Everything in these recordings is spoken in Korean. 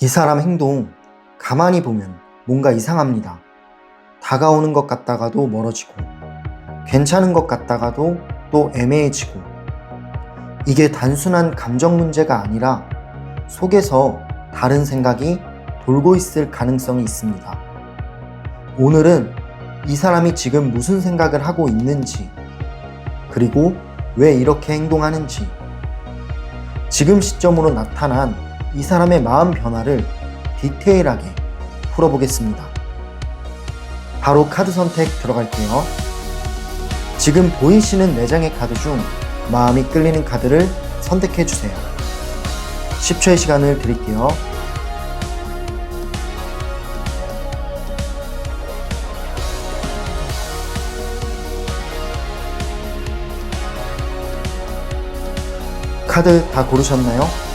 이 사람 행동 가만히 보면 뭔가 이상합니다. 다가오는 것 같다가도 멀어지고 괜찮은 것 같다가도 또 애매해지고 이게 단순한 감정 문제가 아니라 속에서 다른 생각이 돌고 있을 가능성이 있습니다. 오늘은 이 사람이 지금 무슨 생각을 하고 있는지 그리고 왜 이렇게 행동하는지 지금 시점으로 나타난 이 사람의 마음 변화를 디테일하게 풀어보겠습니다. 바로 카드 선택 들어갈게요. 지금 보이시는 4장의 카드 중 마음이 끌리는 카드를 선택해 주세요. 10초의 시간을 드릴게요. 카드 다 고르셨나요?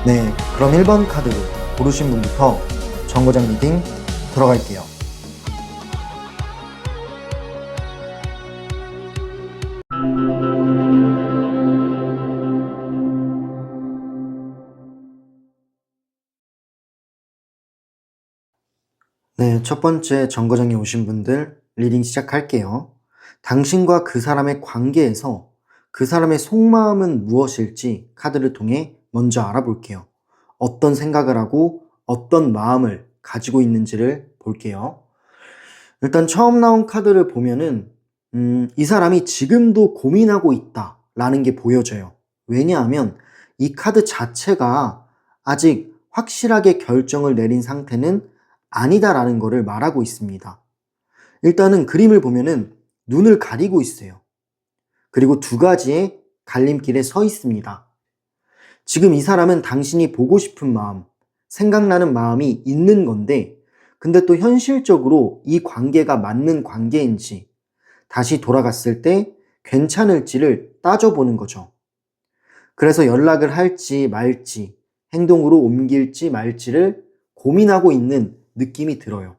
네, 그럼 1번 카드 고르신 분부터 정거장 리딩 들어갈게요. 네, 첫 번째 정거장에 오신 분들 리딩 시작할게요. 당신과 그 사람의 관계에서 그 사람의 속마음은 무엇일지 카드를 통해 먼저 알아볼게요. 어떤 생각을 하고 어떤 마음을 가지고 있는지를 볼게요. 일단 처음 나온 카드를 보면은 이 사람이 지금도 고민하고 있다라는 게 보여져요. 왜냐하면 이 카드 자체가 아직 확실하게 결정을 내린 상태는 아니다라는 것을 말하고 있습니다. 일단은 그림을 보면은 눈을 가리고 있어요. 그리고 2가지의 갈림길에 서 있습니다. 지금 이 사람은 당신이 보고 싶은 마음, 생각나는 마음이 있는 건데 근데 또 현실적으로 이 관계가 맞는 관계인지 다시 돌아갔을 때 괜찮을지를 따져보는 거죠. 그래서 연락을 할지 말지, 행동으로 옮길지 말지를 고민하고 있는 느낌이 들어요.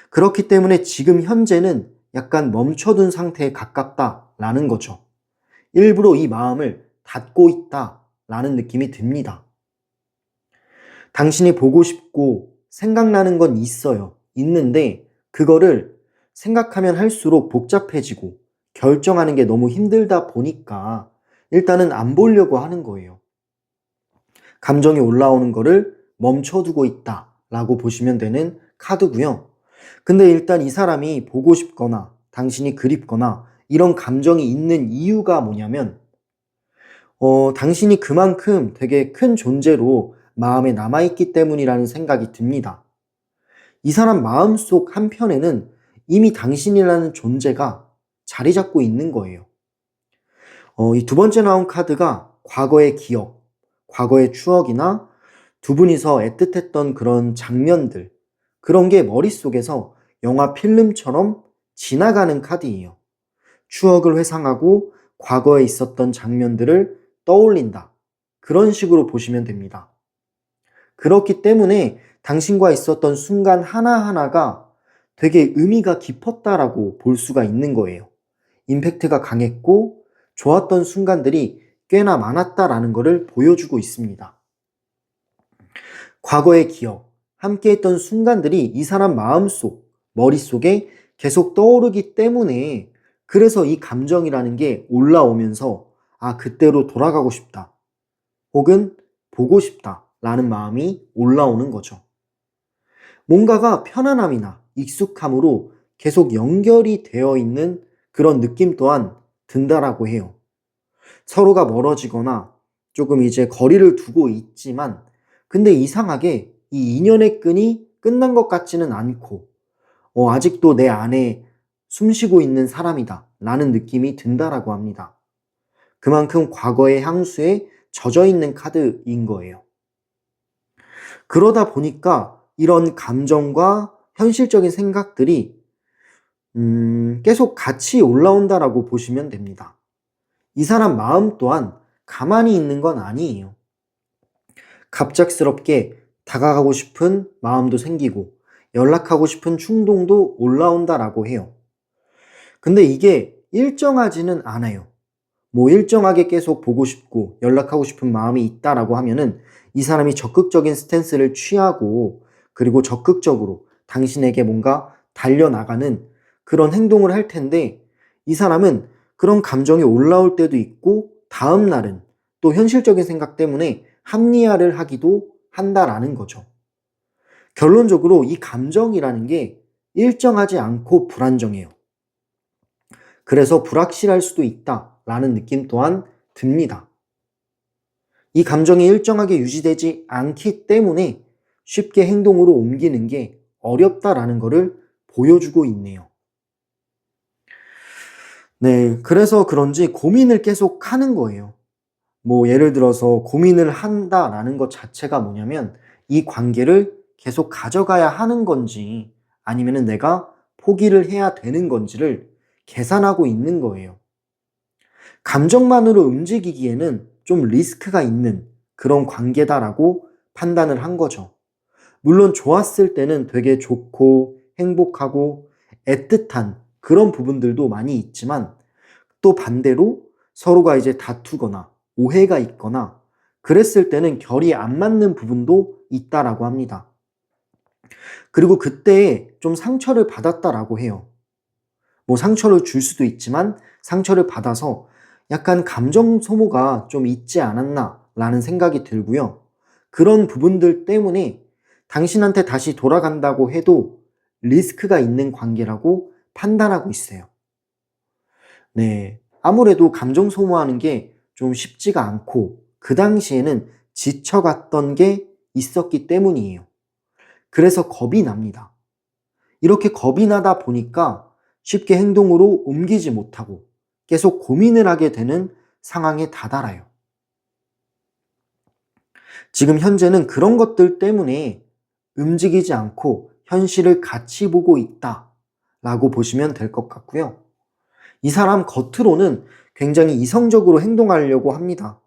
그렇기 때문에 지금 현재는 약간 멈춰둔 상태에 가깝다라는 거죠. 일부러 이 마음을 닫고 있다라는 느낌이 듭니다. 당신이 보고 싶고 생각나는 건 있어요. 있는데 그거를 생각하면 할수록 복잡해지고 결정하는 게 너무 힘들다 보니까 일단은 안 보려고 하는 거예요. 감정이 올라오는 거를 멈춰두고 있다라고 보시면 되는 카드고요. 근데 일단 이 사람이 보고 싶거나 당신이 그립거나 이런 감정이 있는 이유가 뭐냐면 당신이 그만큼 되게 큰 존재로 마음에 남아있기 때문이라는 생각이 듭니다. 이 사람 마음속 한편에는 이미 당신이라는 존재가 자리 잡고 있는 거예요. 이 2번째 나온 카드가 과거의 기억, 과거의 추억이나 두 분이서 애틋했던 그런 장면들, 그런 게 머릿속에서 영화 필름처럼 지나가는 카드예요. 추억을 회상하고 과거에 있었던 장면들을 떠올린다. 그런 식으로 보시면 됩니다. 그렇기 때문에 당신과 있었던 순간 하나하나가 되게 의미가 깊었다라고 볼 수가 있는 거예요. 임팩트가 강했고 좋았던 순간들이 꽤나 많았다라는 것을 보여주고 있습니다. 과거의 기억, 함께했던 순간들이 이 사람 마음속, 머릿속에 계속 떠오르기 때문에 그래서 이 감정이라는 게 올라오면서 그때로 돌아가고 싶다. 혹은 보고 싶다. 라는 마음이 올라오는 거죠. 뭔가가 편안함이나 익숙함으로 계속 연결이 되어 있는 그런 느낌 또한 든다라고 해요. 서로가 멀어지거나 조금 이제 거리를 두고 있지만 근데 이상하게 이 인연의 끈이 끝난 것 같지는 않고 아직도 내 안에 숨쉬고 있는 사람이다 라는 느낌이 든다라고 합니다. 그만큼 과거의 향수에 젖어 있는 카드인 거예요. 그러다 보니까 이런 감정과 현실적인 생각들이 계속 같이 올라온다라고 보시면 됩니다. 이 사람 마음 또한 가만히 있는 건 아니에요. 갑작스럽게 다가가고 싶은 마음도 생기고 연락하고 싶은 충동도 올라온다라고 해요. 근데 이게 일정하지는 않아요. 뭐 일정하게 계속 보고 싶고 연락하고 싶은 마음이 있다라고 하면은 이 사람이 적극적인 스탠스를 취하고 그리고 적극적으로 당신에게 뭔가 달려나가는 그런 행동을 할 텐데 이 사람은 그런 감정이 올라올 때도 있고 다음 날은 또 현실적인 생각 때문에 합리화를 하기도 한다라는 거죠. 결론적으로 이 감정이라는 게 일정하지 않고 불안정해요. 그래서 불확실할 수도 있다라는 느낌 또한 듭니다. 이 감정이 일정하게 유지되지 않기 때문에 쉽게 행동으로 옮기는 게 어렵다라는 것을 보여주고 있네요. 네, 그래서 그런지 고민을 계속 하는 거예요. 뭐 예를 들어서 고민을 한다라는 것 자체가 뭐냐면 이 관계를 계속 가져가야 하는 건지 아니면은 내가 포기를 해야 되는 건지를 계산하고 있는 거예요. 감정만으로 움직이기에는 좀 리스크가 있는 그런 관계다라고 판단을 한 거죠. 물론 좋았을 때는 되게 좋고 행복하고 애틋한 그런 부분들도 많이 있지만 또 반대로 서로가 이제 다투거나 오해가 있거나 그랬을 때는 결이 안 맞는 부분도 있다라고 합니다. 그리고 그때 좀 상처를 받았다라고 해요. 뭐 상처를 줄 수도 있지만 상처를 받아서 약간 감정 소모가 좀 있지 않았나라는 생각이 들고요. 그런 부분들 때문에 당신한테 다시 돌아간다고 해도 리스크가 있는 관계라고 판단하고 있어요. 네. 아무래도 감정 소모하는 게 좀 쉽지가 않고 그 당시에는 지쳐갔던 게 있었기 때문이에요. 그래서 겁이 납니다. 이렇게 겁이 나다 보니까 쉽게 행동으로 옮기지 못하고 계속 고민을 하게 되는 상황에 다다라요. 지금 현재는 그런 것들 때문에 움직이지 않고 현실을 같이 보고 있다라고 보시면 될 것 같고요. 이 사람 겉으로는 굉장히 이성적으로 행동하려고 합니다.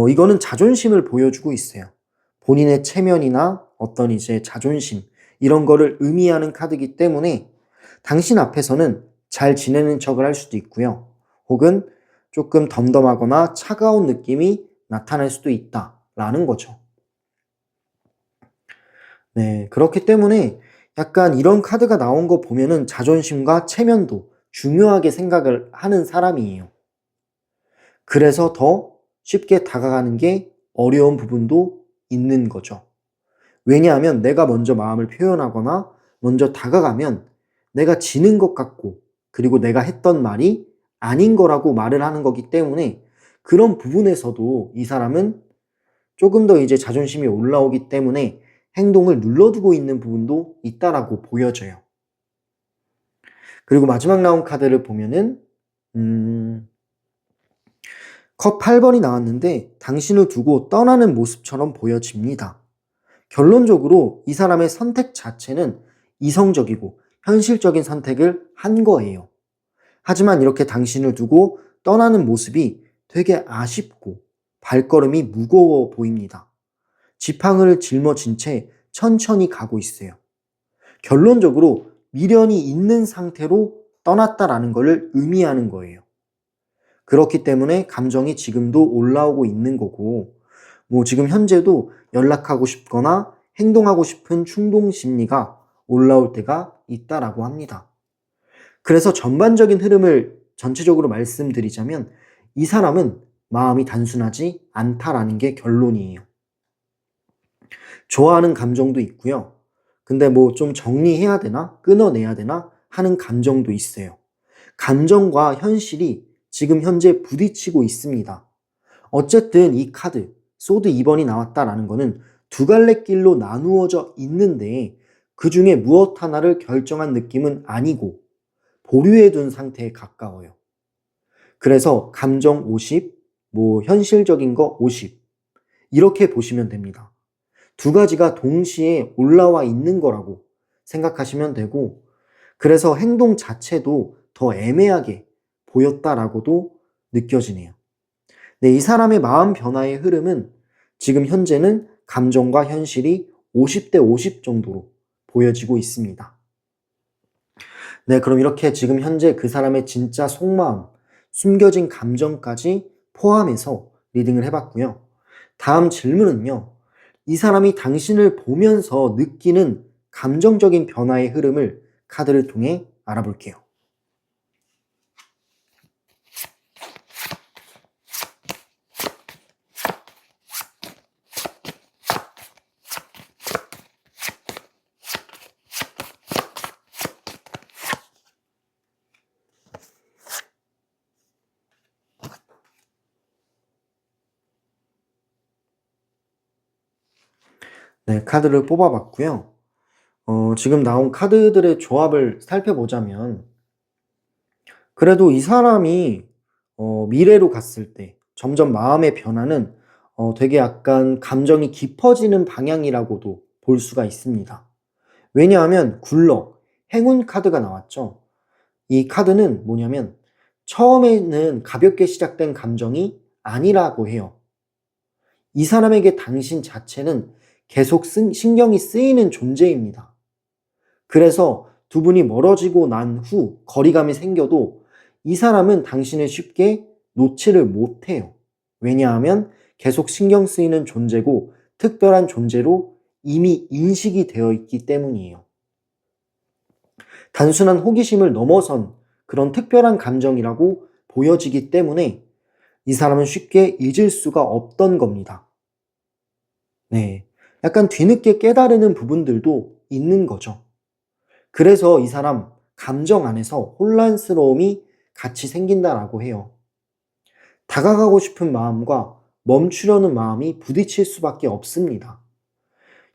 이거는 자존심을 보여주고 있어요. 본인의 체면이나 어떤 이제 자존심, 이런 거를 의미하는 카드이기 때문에 당신 앞에서는 잘 지내는 척을 할 수도 있고요. 혹은 조금 덤덤하거나 차가운 느낌이 나타날 수도 있다라는 거죠. 네, 그렇기 때문에 약간 이런 카드가 나온 거 보면은 자존심과 체면도 중요하게 생각을 하는 사람이에요. 그래서 더 쉽게 다가가는 게 어려운 부분도 있는 거죠. 왜냐하면 내가 먼저 마음을 표현하거나 먼저 다가가면 내가 지는 것 같고 그리고 내가 했던 말이 아닌 거라고 말을 하는 거기 때문에 그런 부분에서도 이 사람은 조금 더 이제 자존심이 올라오기 때문에 행동을 눌러두고 있는 부분도 있다라고 보여져요. 그리고 마지막 나온 카드를 보면은 컵 8번이 나왔는데 당신을 두고 떠나는 모습처럼 보여집니다. 결론적으로 이 사람의 선택 자체는 이성적이고 현실적인 선택을 한 거예요. 하지만 이렇게 당신을 두고 떠나는 모습이 되게 아쉽고 발걸음이 무거워 보입니다. 지팡이를 짊어진 채 천천히 가고 있어요. 결론적으로 미련이 있는 상태로 떠났다라는 것을 의미하는 거예요. 그렇기 때문에 감정이 지금도 올라오고 있는 거고, 뭐 지금 현재도 연락하고 싶거나 행동하고 싶은 충동 심리가 올라올 때가 있다라고 합니다. 그래서 전반적인 흐름을 전체적으로 말씀드리자면 이 사람은 마음이 단순하지 않다라는 게 결론이에요. 좋아하는 감정도 있고요. 근데 뭐 좀 정리해야 되나? 끊어내야 되나? 하는 감정도 있어요. 감정과 현실이 지금 현재 부딪히고 있습니다. 어쨌든 이 카드, 소드 2번이 나왔다라는 거는 두 갈래 길로 나누어져 있는데 그 중에 무엇 하나를 결정한 느낌은 아니고 보류해둔 상태에 가까워요. 그래서 감정 50, 뭐 현실적인 거 50, 이렇게 보시면 됩니다. 두 가지가 동시에 올라와 있는 거라고 생각하시면 되고, 그래서 행동 자체도 더 애매하게 보였다라고도 느껴지네요. 네, 이 사람의 마음 변화의 흐름은 지금 현재는 감정과 현실이 50대 50 정도로 보여지고 있습니다. 네, 그럼 이렇게 지금 현재 그 사람의 진짜 속마음, 숨겨진 감정까지 포함해서 리딩을 해봤고요. 다음 질문은요. 이 사람이 당신을 보면서 느끼는 감정적인 변화의 흐름을 카드를 통해 알아볼게요. 네, 카드를 뽑아봤고요. 지금 나온 카드들의 조합을 살펴보자면, 그래도 이 사람이 미래로 갔을 때 점점 마음의 변화는 되게 약간 감정이 깊어지는 방향이라고도 볼 수가 있습니다. 왜냐하면 굴럭, 행운 카드가 나왔죠. 이 카드는 뭐냐면 처음에는 가볍게 시작된 감정이 아니라고 해요. 이 사람에게 당신 자체는 계속 신경이 쓰이는 존재입니다. 그래서 두 분이 멀어지고 난 후 거리감이 생겨도 이 사람은 당신을 쉽게 놓지를 못해요. 왜냐하면 계속 신경 쓰이는 존재고 특별한 존재로 이미 인식이 되어 있기 때문이에요. 단순한 호기심을 넘어선 그런 특별한 감정이라고 보여지기 때문에 이 사람은 쉽게 잊을 수가 없던 겁니다. 네. 약간 뒤늦게 깨달으는 부분들도 있는 거죠. 그래서 이 사람 감정 안에서 혼란스러움이 같이 생긴다라고 해요. 다가가고 싶은 마음과 멈추려는 마음이 부딪힐 수밖에 없습니다.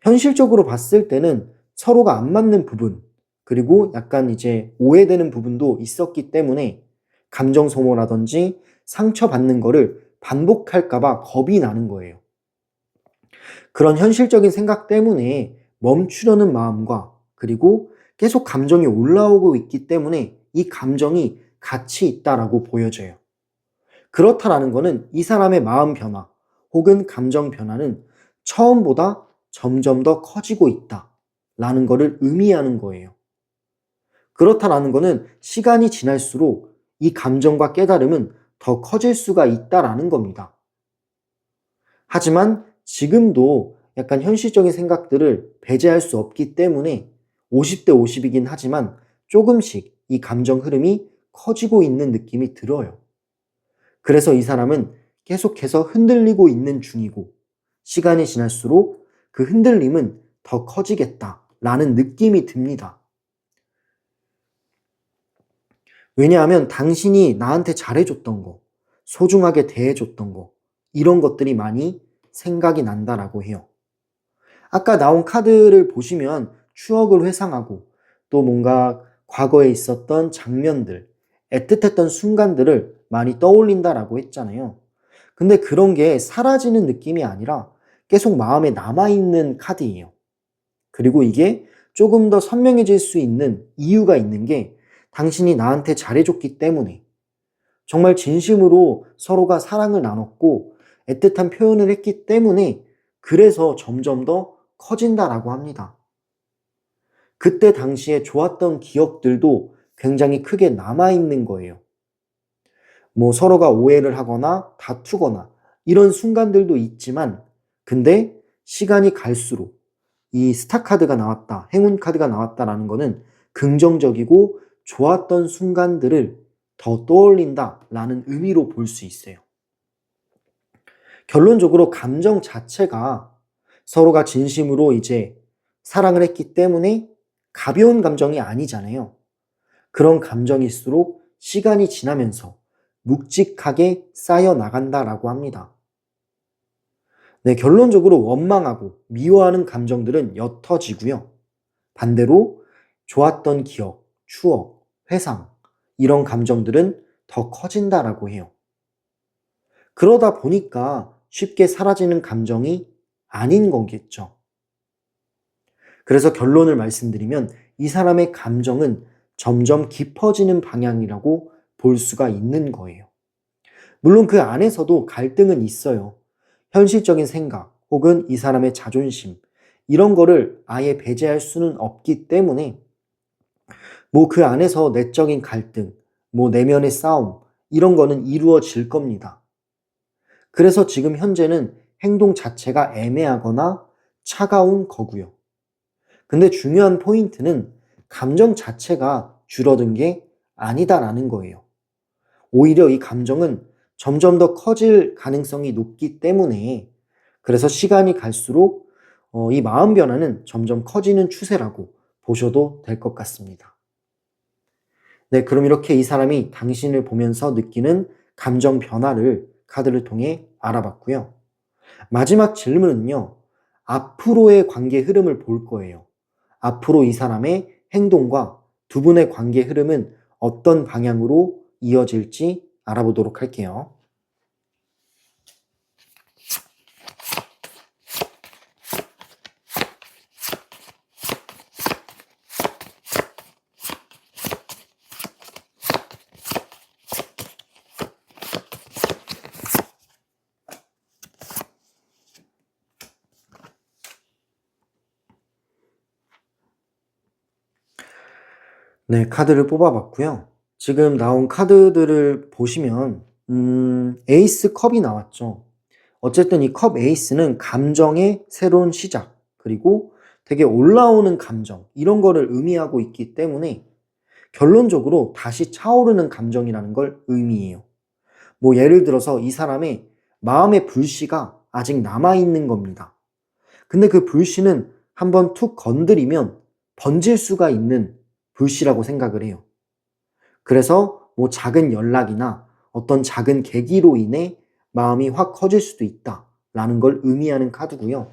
현실적으로 봤을 때는 서로가 안 맞는 부분, 그리고 약간 이제 오해되는 부분도 있었기 때문에 감정 소모라든지 상처받는 거를 반복할까봐 겁이 나는 거예요. 그런 현실적인 생각 때문에 멈추려는 마음과 그리고 계속 감정이 올라오고 있기 때문에 이 감정이 같이 있다라고 보여져요. 그렇다라는 것은 이 사람의 마음 변화 혹은 감정 변화는 처음보다 점점 더 커지고 있다라는 것을 의미하는 거예요. 그렇다라는 것은 시간이 지날수록 이 감정과 깨달음은 더 커질 수가 있다라는 겁니다. 하지만 지금도 약간 현실적인 생각들을 배제할 수 없기 때문에 50대 50이긴 하지만 조금씩 이 감정 흐름이 커지고 있는 느낌이 들어요. 그래서 이 사람은 계속해서 흔들리고 있는 중이고 시간이 지날수록 그 흔들림은 더 커지겠다라는 느낌이 듭니다. 왜냐하면 당신이 나한테 잘해줬던 거, 소중하게 대해줬던 거, 이런 것들이 많이 생각이 난다라고 해요. 아까 나온 카드를 보시면 추억을 회상하고 또 뭔가 과거에 있었던 장면들, 애틋했던 순간들을 많이 떠올린다라고 했잖아요. 근데 그런 게 사라지는 느낌이 아니라 계속 마음에 남아있는 카드예요. 그리고 이게 조금 더 선명해질 수 있는 이유가 있는 게 당신이 나한테 잘해줬기 때문에 정말 진심으로 서로가 사랑을 나눴고 애틋한 표현을 했기 때문에 그래서 점점 더 커진다라고 합니다. 그때 당시에 좋았던 기억들도 굉장히 크게 남아있는 거예요. 뭐 서로가 오해를 하거나 다투거나 이런 순간들도 있지만 근데 시간이 갈수록 이 스타 카드가 나왔다, 행운 카드가 나왔다라는 거는 긍정적이고 좋았던 순간들을 더 떠올린다라는 의미로 볼 수 있어요. 결론적으로 감정 자체가 서로가 진심으로 이제 사랑을 했기 때문에 가벼운 감정이 아니잖아요. 그런 감정일수록 시간이 지나면서 묵직하게 쌓여 나간다라고 합니다. 네, 결론적으로 원망하고 미워하는 감정들은 옅어지고요. 반대로 좋았던 기억, 추억, 회상, 이런 감정들은 더 커진다라고 해요. 그러다 보니까 쉽게 사라지는 감정이 아닌 거겠죠. 그래서 결론을 말씀드리면 이 사람의 감정은 점점 깊어지는 방향이라고 볼 수가 있는 거예요. 물론 그 안에서도 갈등은 있어요. 현실적인 생각 혹은 이 사람의 자존심 이런 거를 아예 배제할 수는 없기 때문에 뭐 그 안에서 내적인 갈등, 뭐 내면의 싸움 이런 거는 이루어질 겁니다. 그래서 지금 현재는 행동 자체가 애매하거나 차가운 거고요. 근데 중요한 포인트는 감정 자체가 줄어든 게 아니다라는 거예요. 오히려 이 감정은 점점 더 커질 가능성이 높기 때문에 그래서 시간이 갈수록 이 마음 변화는 점점 커지는 추세라고 보셔도 될 것 같습니다. 네, 그럼 이렇게 이 사람이 당신을 보면서 느끼는 감정 변화를 카드를 통해 알아봤고요. 마지막 질문은요. 앞으로의 관계 흐름을 볼 거예요. 앞으로 이 사람의 행동과 두 분의 관계 흐름은 어떤 방향으로 이어질지 알아보도록 할게요. 네, 카드를 뽑아봤고요. 지금 나온 카드들을 보시면 에이스 컵이 나왔죠. 어쨌든 이 컵 에이스는 감정의 새로운 시작, 그리고 되게 올라오는 감정, 이런 거를 의미하고 있기 때문에 결론적으로 다시 차오르는 감정이라는 걸 의미해요. 뭐 예를 들어서 이 사람의 마음의 불씨가 아직 남아있는 겁니다. 근데 그 불씨는 한번 툭 건드리면 번질 수가 있는 불씨라고 생각을 해요. 그래서 뭐 작은 연락이나 어떤 작은 계기로 인해 마음이 확 커질 수도 있다라는 걸 의미하는 카드고요.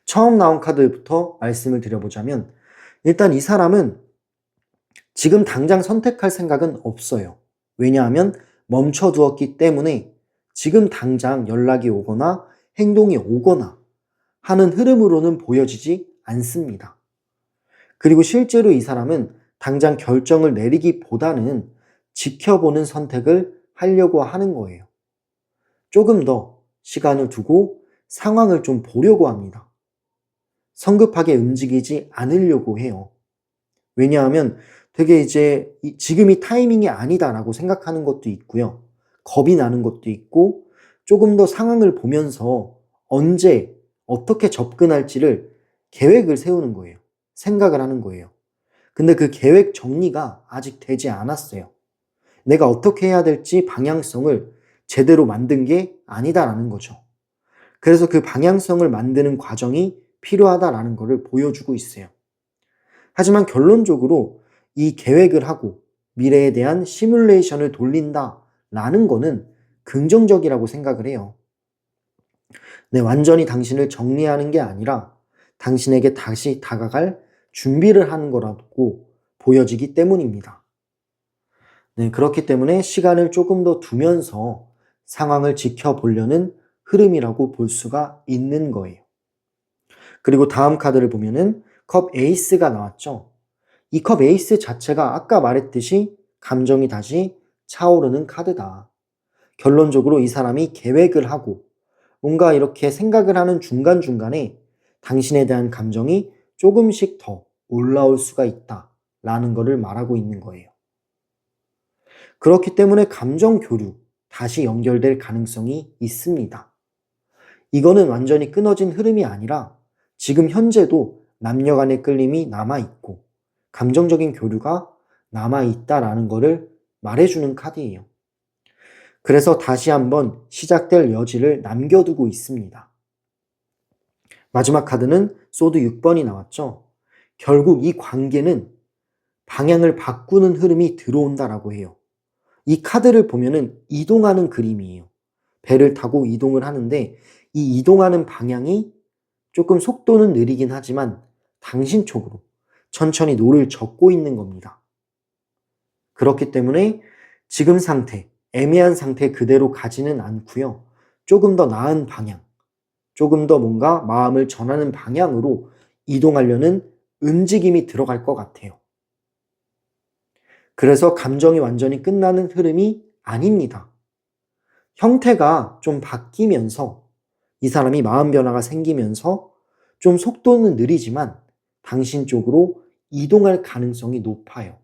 처음 나온 카드부터 말씀을 드려보자면 일단 이 사람은 지금 당장 선택할 생각은 없어요. 왜냐하면 멈춰두었기 때문에 지금 당장 연락이 오거나 행동이 오거나 하는 흐름으로는 보여지지 않습니다. 그리고 실제로 이 사람은 당장 결정을 내리기보다는 지켜보는 선택을 하려고 하는 거예요. 조금 더 시간을 두고 상황을 좀 보려고 합니다. 성급하게 움직이지 않으려고 해요. 왜냐하면 되게 이제 지금이 타이밍이 아니다라고 생각하는 것도 있고요. 겁이 나는 것도 있고 조금 더 상황을 보면서 언제 어떻게 접근할지를 계획을 세우는 거예요. 생각을 하는 거예요. 근데 그 계획 정리가 아직 되지 않았어요. 내가 어떻게 해야 될지 방향성을 제대로 만든 게 아니다라는 거죠. 그래서 그 방향성을 만드는 과정이 필요하다라는 것을 보여주고 있어요. 하지만 결론적으로 이 계획을 하고 미래에 대한 시뮬레이션을 돌린다라는 거는 긍정적이라고 생각을 해요. 네, 완전히 당신을 정리하는 게 아니라 당신에게 다시 다가갈 준비를 하는 거라고 보여지기 때문입니다. 네, 그렇기 때문에 시간을 조금 더 두면서 상황을 지켜보려는 흐름이라고 볼 수가 있는 거예요. 그리고 다음 카드를 보면은 컵 에이스가 나왔죠. 이 컵 에이스 자체가 아까 말했듯이 감정이 다시 차오르는 카드다. 결론적으로 이 사람이 계획을 하고 뭔가 이렇게 생각을 하는 중간중간에 당신에 대한 감정이 조금씩 더 올라올 수가 있다라는 것을 말하고 있는 거예요. 그렇기 때문에 감정 교류, 다시 연결될 가능성이 있습니다. 이거는 완전히 끊어진 흐름이 아니라 지금 현재도 남녀 간의 끌림이 남아있고 감정적인 교류가 남아있다라는 것을 말해주는 카드예요. 그래서 다시 한번 시작될 여지를 남겨두고 있습니다. 마지막 카드는 소드 6번이 나왔죠. 결국 이 관계는 방향을 바꾸는 흐름이 들어온다라고 해요. 이 카드를 보면은 이동하는 그림이에요. 배를 타고 이동을 하는데 이 이동하는 방향이 조금 속도는 느리긴 하지만 당신 쪽으로 천천히 노를 젓고 있는 겁니다. 그렇기 때문에 지금 상태, 애매한 상태 그대로 가지는 않고요. 조금 더 나은 방향, 조금 더 뭔가 마음을 전하는 방향으로 이동하려는 움직임이 들어갈 것 같아요. 그래서 감정이 완전히 끝나는 흐름이 아닙니다. 형태가 좀 바뀌면서 이 사람이 마음 변화가 생기면서 좀 속도는 느리지만 당신 쪽으로 이동할 가능성이 높아요.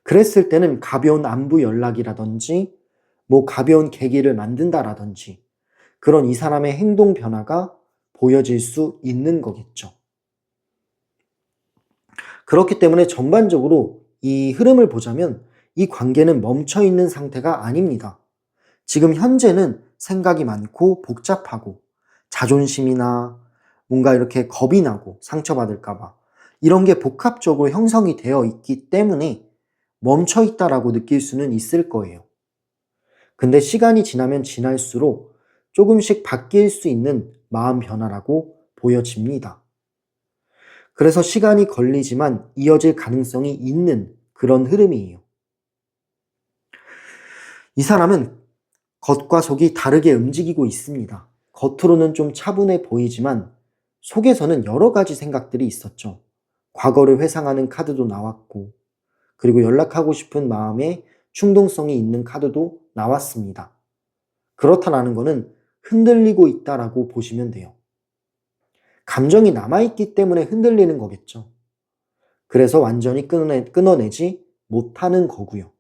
그랬을 때는 가벼운 안부 연락이라든지 뭐 가벼운 계기를 만든다라든지 그런 이 사람의 행동 변화가 보여질 수 있는 거겠죠. 그렇기 때문에 전반적으로 이 흐름을 보자면 이 관계는 멈춰 있는 상태가 아닙니다. 지금 현재는 생각이 많고 복잡하고 자존심이나 뭔가 이렇게 겁이 나고 상처받을까봐 이런 게 복합적으로 형성이 되어 있기 때문에 멈춰 있다라고 느낄 수는 있을 거예요. 근데 시간이 지나면 지날수록 조금씩 바뀔 수 있는 마음 변화라고 보여집니다. 그래서 시간이 걸리지만 이어질 가능성이 있는 그런 흐름이에요. 이 사람은 겉과 속이 다르게 움직이고 있습니다. 겉으로는 좀 차분해 보이지만 속에서는 여러 가지 생각들이 있었죠. 과거를 회상하는 카드도 나왔고, 그리고 연락하고 싶은 마음에 충동성이 있는 카드도 나왔습니다. 그렇다라는 것은 흔들리고 있다라고 보시면 돼요. 감정이 남아있기 때문에 흔들리는 거겠죠. 그래서 완전히 끊어내지 못하는 거고요.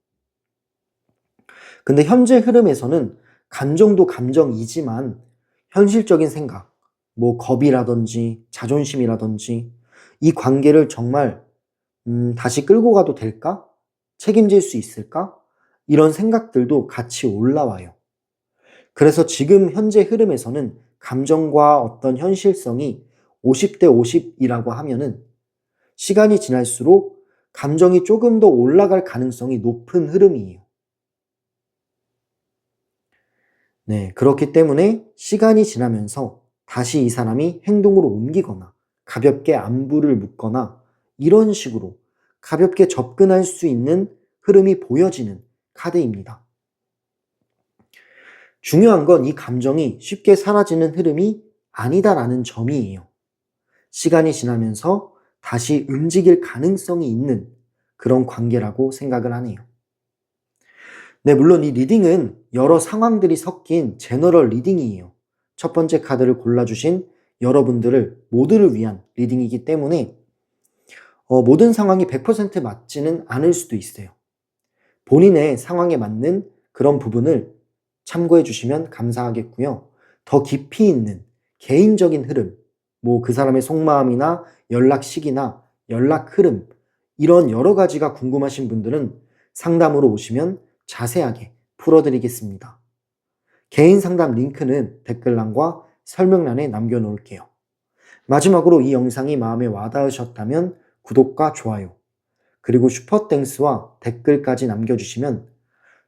근데 현재 흐름에서는 감정도 감정이지만 현실적인 생각, 뭐 겁이라든지 자존심이라든지 이 관계를 정말 다시 끌고 가도 될까? 책임질 수 있을까? 이런 생각들도 같이 올라와요. 그래서 지금 현재 흐름에서는 감정과 어떤 현실성이 50대 50이라고 하면은 시간이 지날수록 감정이 조금 더 올라갈 가능성이 높은 흐름이에요. 네, 그렇기 때문에 시간이 지나면서 다시 이 사람이 행동으로 옮기거나 가볍게 안부를 묻거나 이런 식으로 가볍게 접근할 수 있는 흐름이 보여지는 카드입니다. 중요한 건 이 감정이 쉽게 사라지는 흐름이 아니다라는 점이에요. 시간이 지나면서 다시 움직일 가능성이 있는 그런 관계라고 생각을 하네요. 네, 물론 이 리딩은 여러 상황들이 섞인 제너럴 리딩이에요. 첫 번째 카드를 골라주신 여러분들을 모두를 위한 리딩이기 때문에 모든 상황이 100% 맞지는 않을 수도 있어요. 본인의 상황에 맞는 그런 부분을 참고해 주시면 감사하겠고요. 더 깊이 있는 개인적인 흐름, 뭐 그 사람의 속마음이나 연락 시기나 연락 흐름, 이런 여러 가지가 궁금하신 분들은 상담으로 오시면 자세하게 풀어드리겠습니다. 개인 상담 링크는 댓글란과 설명란에 남겨놓을게요. 마지막으로 이 영상이 마음에 와닿으셨다면 구독과 좋아요, 그리고 슈퍼땡스와 댓글까지 남겨주시면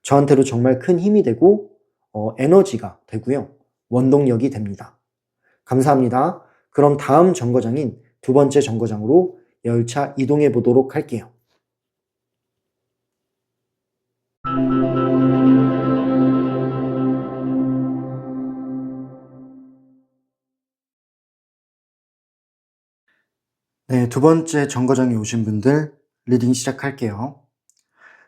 저한테도 정말 큰 힘이 되고 에너지가 되고요. 원동력이 됩니다. 감사합니다. 그럼 다음 정거장인 두 번째 정거장으로 열차 이동해 보도록 할게요. 네, 두 번째 정거장에 오신 분들 리딩 시작할게요.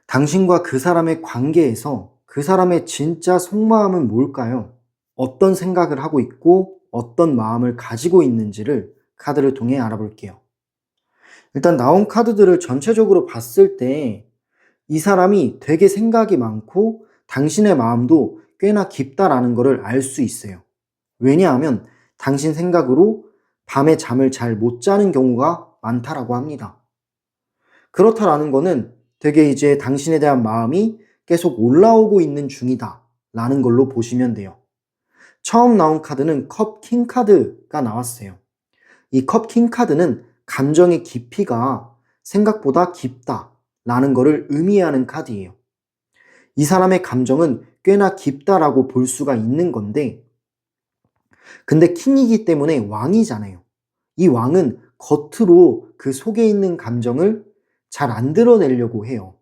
당신과 그 사람의 관계에서 그 사람의 진짜 속마음은 뭘까요? 어떤 생각을 하고 있고 어떤 마음을 가지고 있는지를 카드를 통해 알아볼게요. 일단 나온 카드들을 전체적으로 봤을 때 이 사람이 되게 생각이 많고 당신의 마음도 꽤나 깊다라는 것을 알 수 있어요. 왜냐하면 당신 생각으로 밤에 잠을 잘 못 자는 경우가 많다라고 합니다. 그렇다라는 거는 되게 이제 당신에 대한 마음이 계속 올라오고 있는 중이다 라는 걸로 보시면 돼요. 처음 나온 카드는 컵 킹 카드가 나왔어요. 이 컵 킹 카드는 감정의 깊이가 생각보다 깊다 라는 것을 의미하는 카드예요. 이 사람의 감정은 꽤나 깊다라고 볼 수가 있는 건데, 근데 킹이기 때문에 왕이잖아요. 이 왕은 겉으로 그 속에 있는 감정을 잘 안 드러내려고 해요.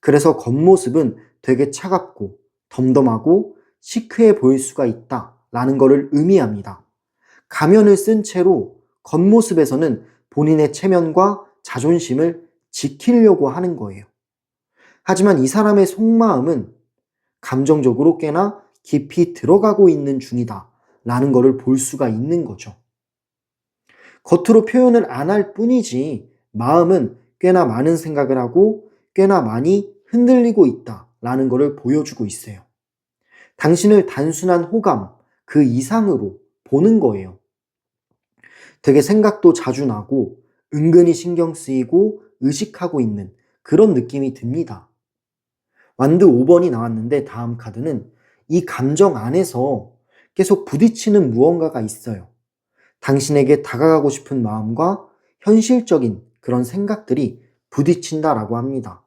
그래서 겉모습은 되게 차갑고 덤덤하고 시크해 보일 수가 있다라는 것을 의미합니다. 가면을 쓴 채로 겉모습에서는 본인의 체면과 자존심을 지키려고 하는 거예요. 하지만 이 사람의 속마음은 감정적으로 꽤나 깊이 들어가고 있는 중이다 라는 것을 볼 수가 있는 거죠. 겉으로 표현을 안 할 뿐이지 마음은 꽤나 많은 생각을 하고 꽤나 많이 흔들리고 있다 라는 것을 보여주고 있어요. 당신을 단순한 호감, 그 이상으로 보는 거예요. 되게 생각도 자주 나고 은근히 신경 쓰이고 의식하고 있는 그런 느낌이 듭니다. 완드 5번이 나왔는데 다음 카드는 이 감정 안에서 계속 부딪히는 무언가가 있어요. 당신에게 다가가고 싶은 마음과 현실적인 그런 생각들이 부딪힌다라고 합니다.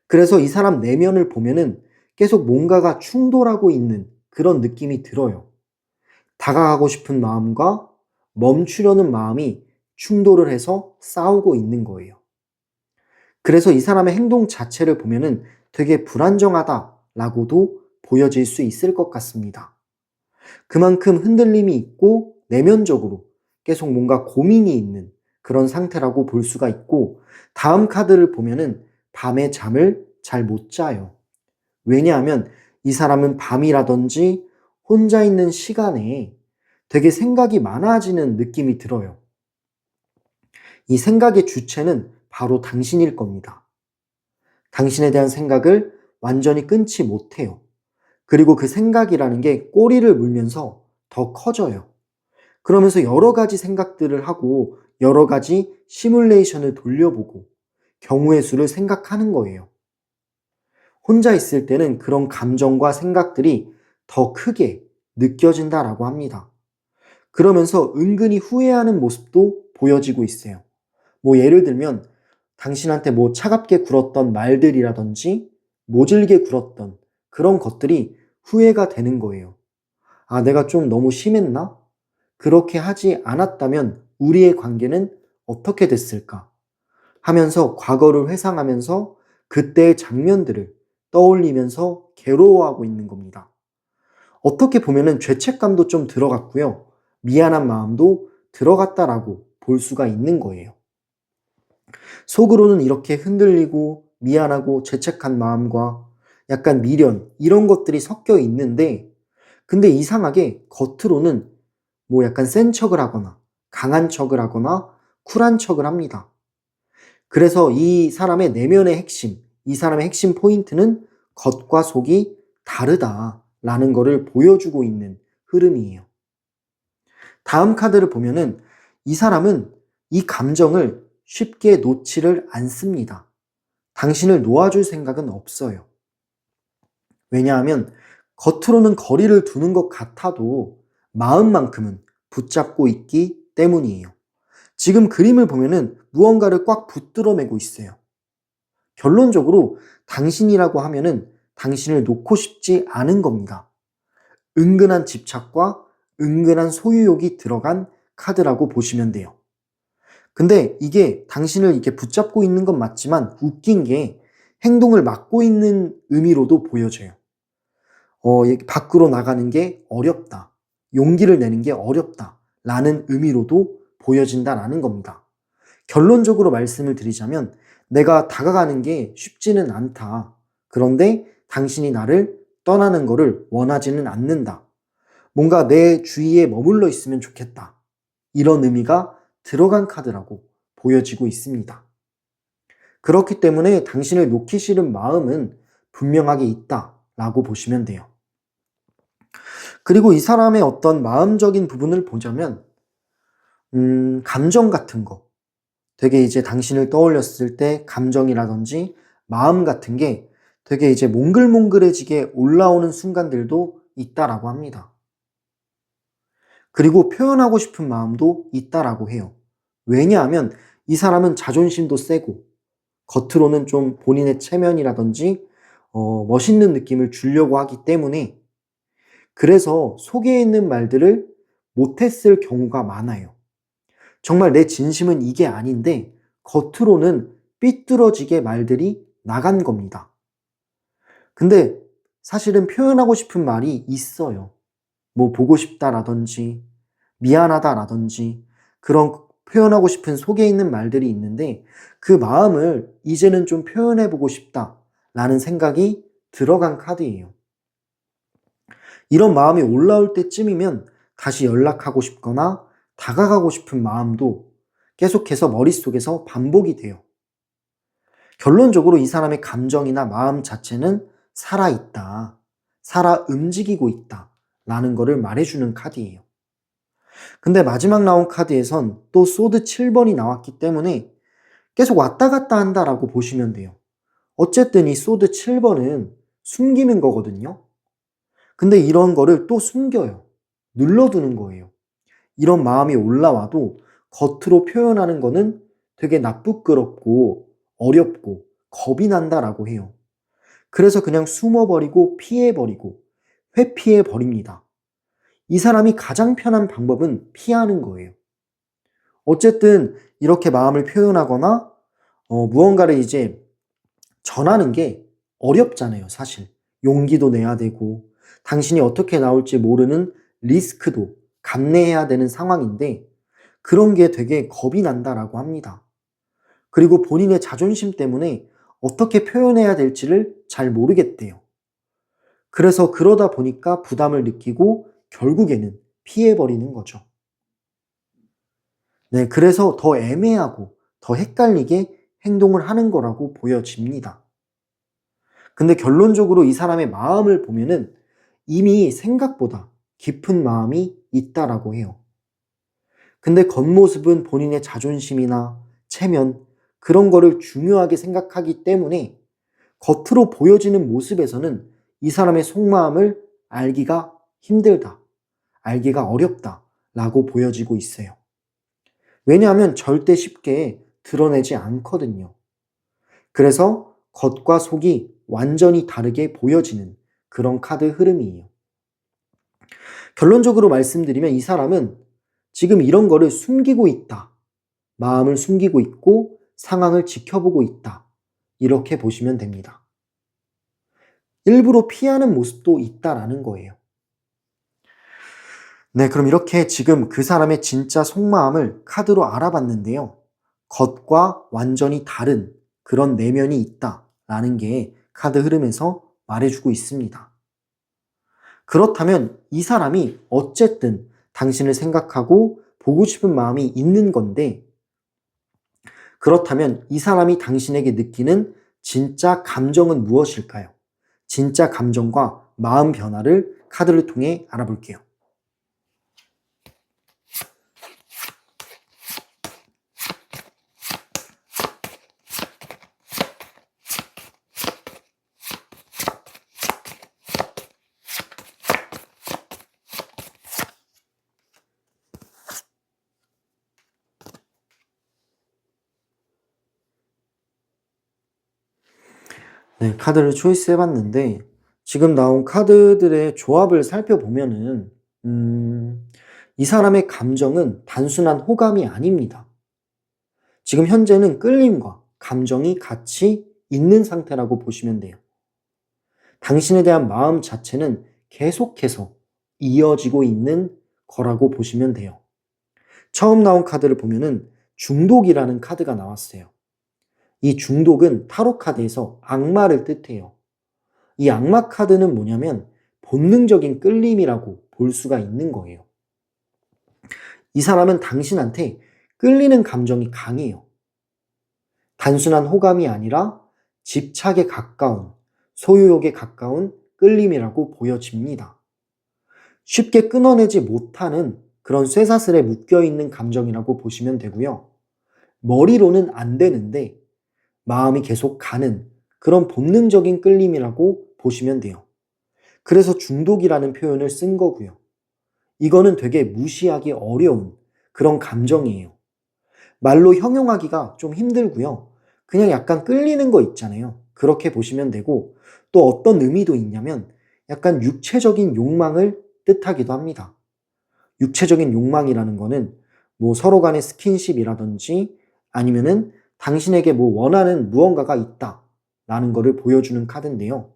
그래서 이 사람 내면을 보면은 계속 뭔가가 충돌하고 있는 그런 느낌이 들어요. 다가가고 싶은 마음과 멈추려는 마음이 충돌을 해서 싸우고 있는 거예요. 그래서 이 사람의 행동 자체를 보면은 되게 불안정하다라고도 보여질 수 있을 것 같습니다. 그만큼 흔들림이 있고 내면적으로 계속 뭔가 고민이 있는 그런 상태라고 볼 수가 있고, 다음 카드를 보면은 밤에 잠을 잘 못 자요. 왜냐하면 이 사람은 밤이라든지 혼자 있는 시간에 되게 생각이 많아지는 느낌이 들어요. 이 생각의 주체는 바로 당신일 겁니다. 당신에 대한 생각을 완전히 끊지 못해요. 그리고 그 생각이라는 게 꼬리를 물면서 더 커져요. 그러면서 여러 가지 생각들을 하고 여러 가지 시뮬레이션을 돌려보고 경우의 수를 생각하는 거예요. 혼자 있을 때는 그런 감정과 생각들이 더 크게 느껴진다라고 합니다. 그러면서 은근히 후회하는 모습도 보여지고 있어요. 뭐 예를 들면 당신한테 뭐 차갑게 굴었던 말들이라든지 모질게 굴었던 그런 것들이 후회가 되는 거예요. 아, 내가 좀 너무 심했나? 그렇게 하지 않았다면 우리의 관계는 어떻게 됐을까? 하면서 과거를 회상하면서 그때의 장면들을 떠올리면서 괴로워하고 있는 겁니다. 어떻게 보면은 죄책감도 좀 들어갔고요. 미안한 마음도 들어갔다라고 볼 수가 있는 거예요. 속으로는 이렇게 흔들리고 미안하고 죄책한 마음과 약간 미련 이런 것들이 섞여 있는데, 근데 이상하게 겉으로는 뭐 약간 센 척을 하거나 강한 척을 하거나 쿨한 척을 합니다. 그래서 이 사람의 내면의 핵심, 이 사람의 핵심 포인트는 겉과 속이 다르다라는 것을 보여주고 있는 흐름이에요. 다음 카드를 보면은 이 사람은 이 감정을 쉽게 놓지를 않습니다. 당신을 놓아줄 생각은 없어요. 왜냐하면 겉으로는 거리를 두는 것 같아도 마음만큼은 붙잡고 있기 때문이에요. 지금 그림을 보면은 무언가를 꽉 붙들어 매고 있어요. 결론적으로 당신이라고 하면은 당신을 놓고 싶지 않은 겁니다. 은근한 집착과 은근한 소유욕이 들어간 카드라고 보시면 돼요. 근데 이게 당신을 이렇게 붙잡고 있는 건 맞지만 웃긴 게 행동을 막고 있는 의미로도 보여져요. 밖으로 나가는 게 어렵다. 용기를 내는 게 어렵다. 라는 의미로도 보여진다라는 겁니다. 결론적으로 말씀을 드리자면 내가 다가가는 게 쉽지는 않다. 그런데 당신이 나를 떠나는 것을 원하지는 않는다. 뭔가 내 주위에 머물러 있으면 좋겠다. 이런 의미가 들어간 카드라고 보여지고 있습니다. 그렇기 때문에 당신을 놓기 싫은 마음은 분명하게 있다라고 보시면 돼요. 그리고 이 사람의 어떤 마음적인 부분을 보자면 감정 같은 거, 되게 이제 당신을 떠올렸을 때 감정이라든지 마음 같은 게 되게 이제 몽글몽글해지게 올라오는 순간들도 있다라고 합니다. 그리고 표현하고 싶은 마음도 있다라고 해요. 왜냐하면 이 사람은 자존심도 세고 겉으로는 좀 본인의 체면이라든지 멋있는 느낌을 주려고 하기 때문에, 그래서 속에 있는 말들을 못했을 경우가 많아요. 정말 내 진심은 이게 아닌데 겉으로는 삐뚤어지게 말들이 나간 겁니다. 근데 사실은 표현하고 싶은 말이 있어요. 뭐 보고 싶다라든지 미안하다라든지 그런 표현하고 싶은 속에 있는 말들이 있는데 그 마음을 이제는 좀 표현해보고 싶다라는 생각이 들어간 카드예요. 이런 마음이 올라올 때쯤이면 다시 연락하고 싶거나 다가가고 싶은 마음도 계속해서 머릿속에서 반복이 돼요. 결론적으로 이 사람의 감정이나 마음 자체는 살아있다. 살아 움직이고 있다 라는 거를 말해주는 카드예요. 근데 마지막 나온 카드에선 또 소드 7번이 나왔기 때문에 계속 왔다 갔다 한다라고 보시면 돼요. 어쨌든 이 소드 7번은 숨기는 거거든요. 근데 이런 거를 또 숨겨요. 눌러두는 거예요. 이런 마음이 올라와도 겉으로 표현하는 거는 되게 나쁘끄럽고 어렵고 겁이 난다라고 해요. 그래서 그냥 숨어버리고 피해버리고 회피해버립니다. 이 사람이 가장 편한 방법은 피하는 거예요. 어쨌든 이렇게 마음을 표현하거나 무언가를 이제 전하는 게 어렵잖아요, 사실. 용기도 내야 되고 당신이 어떻게 나올지 모르는 리스크도 감내해야 되는 상황인데 그런 게 되게 겁이 난다라고 합니다. 그리고 본인의 자존심 때문에 어떻게 표현해야 될지를 잘 모르겠대요. 그래서 그러다 보니까 부담을 느끼고 결국에는 피해버리는 거죠. 네, 그래서 더 애매하고 더 헷갈리게 행동을 하는 거라고 보여집니다. 근데 결론적으로 이 사람의 마음을 보면은 이미 생각보다 깊은 마음이 있다라고 해요. 근데 겉모습은 본인의 자존심이나 체면 그런 거를 중요하게 생각하기 때문에 겉으로 보여지는 모습에서는 이 사람의 속마음을 알기가 힘들다, 알기가 어렵다 라고 보여지고 있어요. 왜냐하면 절대 쉽게 드러내지 않거든요. 그래서 겉과 속이 완전히 다르게 보여지는 그런 카드 흐름이에요. 결론적으로 말씀드리면 이 사람은 지금 이런 거를 숨기고 있다. 마음을 숨기고 있고 상황을 지켜보고 있다. 이렇게 보시면 됩니다. 일부러 피하는 모습도 있다라는 거예요. 네, 그럼 이렇게 지금 그 사람의 진짜 속마음을 카드로 알아봤는데요. 겉과 완전히 다른 그런 내면이 있다라는 게 카드 흐름에서 말해주고 있습니다. 그렇다면 이 사람이 어쨌든 당신을 생각하고 보고 싶은 마음이 있는 건데 그렇다면 이 사람이 당신에게 느끼는 진짜 감정은 무엇일까요? 진짜 감정과 마음 변화를 카드를 통해 알아볼게요. 네, 카드를 초이스 해봤는데 지금 나온 카드들의 조합을 살펴보면은 이 사람의 감정은 단순한 호감이 아닙니다. 지금 현재는 끌림과 감정이 같이 있는 상태라고 보시면 돼요. 당신에 대한 마음 자체는 계속해서 이어지고 있는 거라고 보시면 돼요. 처음 나온 카드를 보면은 중독이라는 카드가 나왔어요. 이 중독은 타로 카드에서 악마를 뜻해요. 이 악마 카드는 뭐냐면 본능적인 끌림이라고 볼 수가 있는 거예요. 이 사람은 당신한테 끌리는 감정이 강해요. 단순한 호감이 아니라 집착에 가까운, 소유욕에 가까운 끌림이라고 보여집니다. 쉽게 끊어내지 못하는 그런 쇠사슬에 묶여있는 감정이라고 보시면 되고요. 머리로는 안 되는데 마음이 계속 가는 그런 본능적인 끌림이라고 보시면 돼요. 그래서 중독이라는 표현을 쓴 거고요. 이거는 되게 무시하기 어려운 그런 감정이에요. 말로 형용하기가 좀 힘들고요. 그냥 약간 끌리는 거 있잖아요. 그렇게 보시면 되고 또 어떤 의미도 있냐면 약간 육체적인 욕망을 뜻하기도 합니다. 육체적인 욕망이라는 거는 뭐 서로 간의 스킨십이라든지 아니면은 당신에게 뭐 원하는 무언가가 있다라는 거를 보여주는 카드인데요.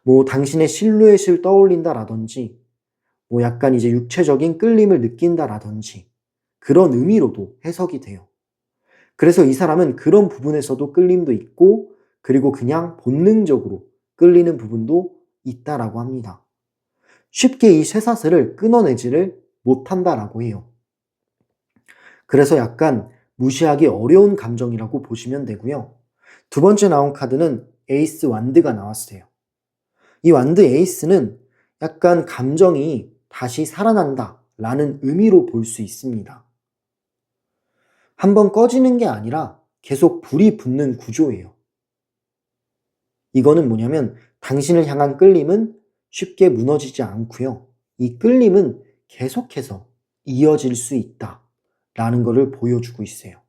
뭐 당신의 실루엣을 떠올린다라든지 뭐 약간 이제 육체적인 끌림을 느낀다라든지 그런 의미로도 해석이 돼요. 그래서 이 사람은 그런 부분에서도 끌림도 있고 그리고 그냥 본능적으로 끌리는 부분도 있다라고 합니다. 쉽게 이 쇠사슬을 끊어내지를 못한다라고 해요. 그래서 약간 무시하기 어려운 감정이라고 보시면 되고요. 두 번째 나온 카드는 에이스 완드가 나왔어요. 이 완드 에이스는 약간 감정이 다시 살아난다 라는 의미로 볼 수 있습니다. 한번 꺼지는 게 아니라 계속 불이 붙는 구조예요. 이거는 뭐냐면 당신을 향한 끌림은 쉽게 무너지지 않고요. 이 끌림은 계속해서 이어질 수 있다 라는 것을 보여주고 있어요.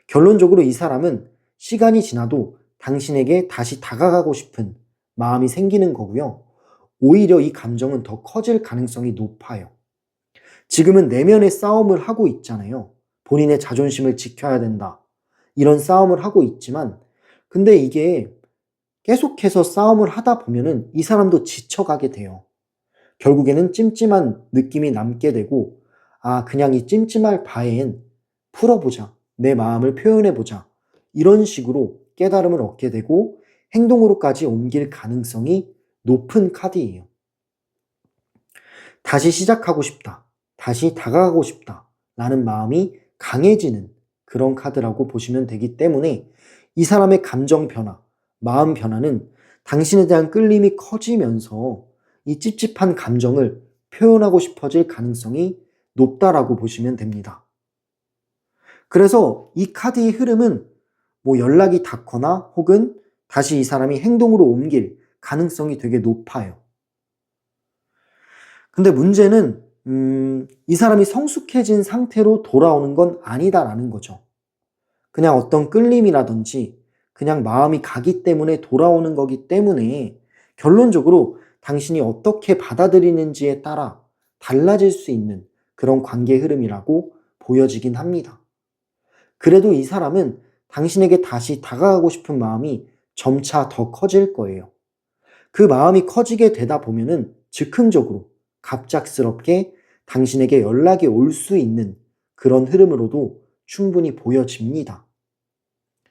결론적으로 이 사람은 시간이 지나도 당신에게 다시 다가가고 싶은 마음이 생기는 거고요. 오히려 이 감정은 더 커질 가능성이 높아요. 지금은 내면의 싸움을 하고 있잖아요. 본인의 자존심을 지켜야 된다. 이런 싸움을 하고 있지만, 근데 이게 계속해서 싸움을 하다 보면은 이 사람도 지쳐가게 돼요. 결국에는 찜찜한 느낌이 남게 되고, 아, 그냥 이 찜찜할 바엔 풀어보자. 내 마음을 표현해보자. 이런 식으로 깨달음을 얻게 되고 행동으로까지 옮길 가능성이 높은 카드예요. 다시 시작하고 싶다. 다시 다가가고 싶다. 라는 마음이 강해지는 그런 카드라고 보시면 되기 때문에 이 사람의 감정 변화, 마음 변화는 당신에 대한 끌림이 커지면서 이 찝찝한 감정을 표현하고 싶어질 가능성이 높다라고 보시면 됩니다. 그래서 이 카드의 흐름은 뭐 연락이 닿거나 혹은 다시 이 사람이 행동으로 옮길 가능성이 되게 높아요. 근데 문제는 이 사람이 성숙해진 상태로 돌아오는 건 아니다라는 거죠. 그냥 어떤 끌림이라든지 그냥 마음이 가기 때문에 돌아오는 거기 때문에 결론적으로 당신이 어떻게 받아들이는지에 따라 달라질 수 있는 그런 관계 흐름이라고 보여지긴 합니다. 그래도 이 사람은 당신에게 다시 다가가고 싶은 마음이 점차 더 커질 거예요. 그 마음이 커지게 되다 보면은 즉흥적으로 갑작스럽게 당신에게 연락이 올 수 있는 그런 흐름으로도 충분히 보여집니다.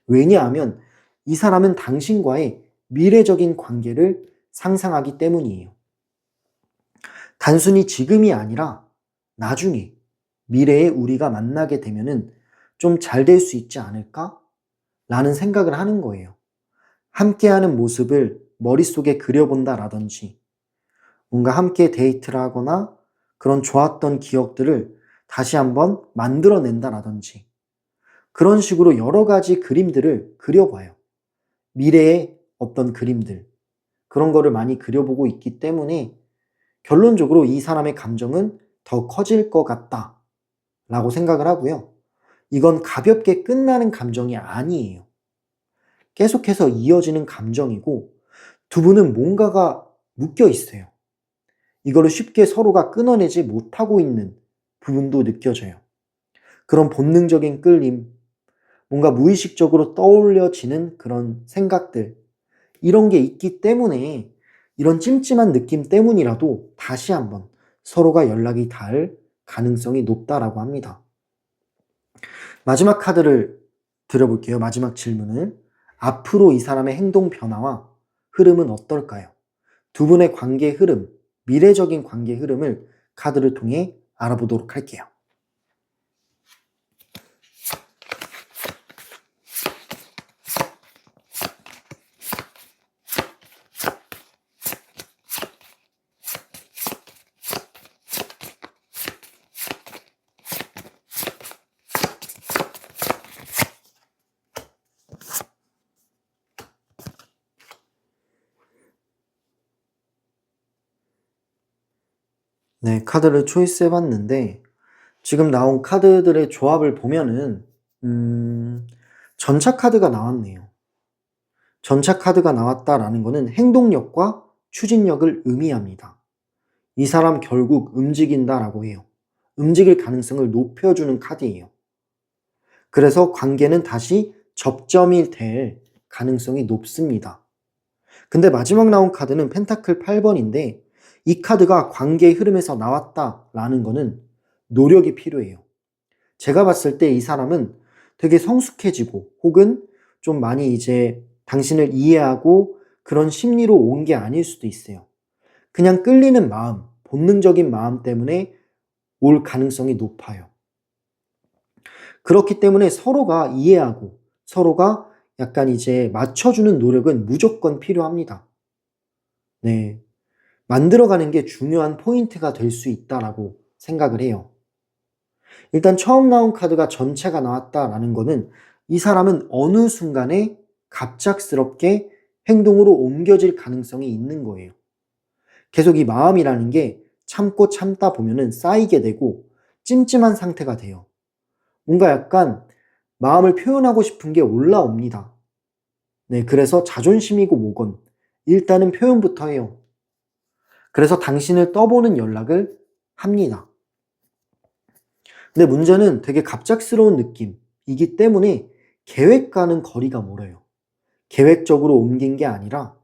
왜냐하면 이 사람은 당신과의 미래적인 관계를 상상하기 때문이에요. 단순히 지금이 아니라 나중에 미래에 우리가 만나게 되면은 좀 잘 될 수 있지 않을까? 라는 생각을 하는 거예요. 함께하는 모습을 머릿속에 그려본다라든지 뭔가 함께 데이트를 하거나 그런 좋았던 기억들을 다시 한번 만들어낸다라든지 그런 식으로 여러 가지 그림들을 그려봐요. 미래의 어떤 그림들 그런 거를 많이 그려보고 있기 때문에 결론적으로 이 사람의 감정은 더 커질 것 같다 라고 생각을 하고요. 이건 가볍게 끝나는 감정이 아니에요. 계속해서 이어지는 감정이고 두 분은 뭔가가 묶여 있어요. 이거를 쉽게 서로가 끊어내지 못하고 있는 부분도 느껴져요. 그런 본능적인 끌림, 뭔가 무의식적으로 떠올려지는 그런 생각들, 이런 게 있기 때문에 이런 찜찜한 느낌 때문이라도 다시 한번 서로가 연락이 닿을 가능성이 높다라고 합니다. 마지막 카드를 드려볼게요. 마지막 질문을. 앞으로 이 사람의 행동 변화와 흐름은 어떨까요? 두 분의 관계 흐름, 미래적인 관계 흐름을 카드를 통해 알아보도록 할게요. 네, 카드를 초이스 해봤는데 지금 나온 카드들의 조합을 보면은 전차 카드가 나왔네요. 전차 카드가 나왔다라는 것은 행동력과 추진력을 의미합니다. 이 사람 결국 움직인다라고 해요. 움직일 가능성을 높여주는 카드예요. 그래서 관계는 다시 접점이 될 가능성이 높습니다. 근데 마지막 나온 카드는 펜타클 8번인데 이 카드가 관계의 흐름에서 나왔다라는 것은 노력이 필요해요. 제가 봤을 때 이 사람은 되게 성숙해지고 혹은 좀 많이 이제 당신을 이해하고 그런 심리로 온 게 아닐 수도 있어요. 그냥 끌리는 마음, 본능적인 마음 때문에 올 가능성이 높아요. 그렇기 때문에 서로가 이해하고 서로가 약간 이제 맞춰주는 노력은 무조건 필요합니다. 네. 만들어가는 게 중요한 포인트가 될 수 있다라고 생각을 해요. 일단 처음 나온 카드가 전체가 나왔다라는 거는 이 사람은 어느 순간에 갑작스럽게 행동으로 옮겨질 가능성이 있는 거예요. 계속 이 마음이라는 게 참고 참다 보면은 쌓이게 되고 찜찜한 상태가 돼요. 뭔가 약간 마음을 표현하고 싶은 게 올라옵니다. 네, 그래서 자존심이고 뭐건 일단은 표현부터 해요. 그래서 당신을 떠보는 연락을 합니다. 근데 문제는 되게 갑작스러운 느낌이기 때문에 계획과는 거리가 멀어요. 계획적으로 옮긴 게 아니라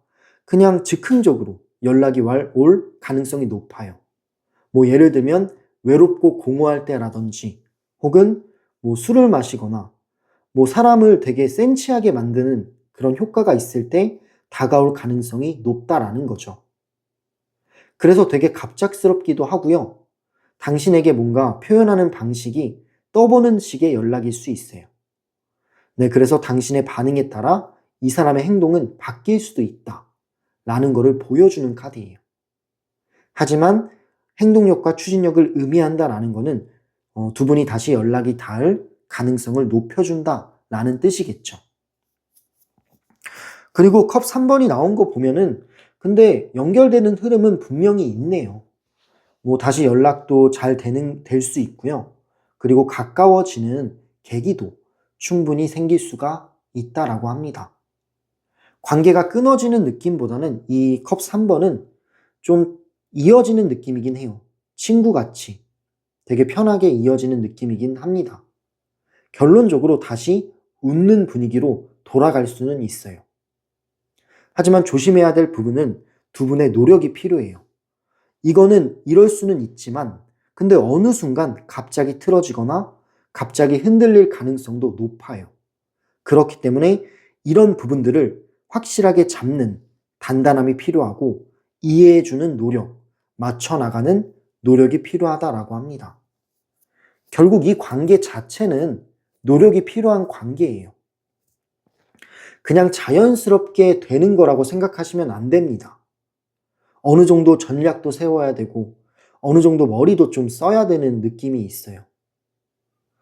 그냥 즉흥적으로 연락이 올 가능성이 높아요. 뭐 예를 들면 외롭고 공허할 때라든지 혹은 뭐 술을 마시거나 뭐 사람을 되게 센치하게 만드는 그런 효과가 있을 때 다가올 가능성이 높다라는 거죠. 그래서 되게 갑작스럽기도 하고요. 당신에게 뭔가 표현하는 방식이 떠보는 식의 연락일 수 있어요. 네, 그래서 당신의 반응에 따라 이 사람의 행동은 바뀔 수도 있다. 라는 것을 보여주는 카드예요. 하지만 행동력과 추진력을 의미한다라는 것은 두 분이 다시 연락이 닿을 가능성을 높여준다라는 뜻이겠죠. 그리고 컵 3번이 나온 거 보면은 근데 연결되는 흐름은 분명히 있네요. 뭐 다시 연락도 될 수 있고요. 그리고 가까워지는 계기도 충분히 생길 수가 있다라고 합니다. 관계가 끊어지는 느낌보다는 이 컵 3번은 좀 이어지는 느낌이긴 해요. 친구같이 되게 편하게 이어지는 느낌이긴 합니다. 결론적으로 다시 웃는 분위기로 돌아갈 수는 있어요. 하지만 조심해야 될 부분은 두 분의 노력이 필요해요. 이거는 이럴 수는 있지만 근데 어느 순간 갑자기 틀어지거나 갑자기 흔들릴 가능성도 높아요. 그렇기 때문에 이런 부분들을 확실하게 잡는 단단함이 필요하고 이해해주는 노력, 맞춰나가는 노력이 필요하다라고 합니다. 결국 이 관계 자체는 노력이 필요한 관계예요. 그냥 자연스럽게 되는 거라고 생각하시면 안 됩니다. 어느 정도 전략도 세워야 되고 어느 정도 머리도 좀 써야 되는 느낌이 있어요.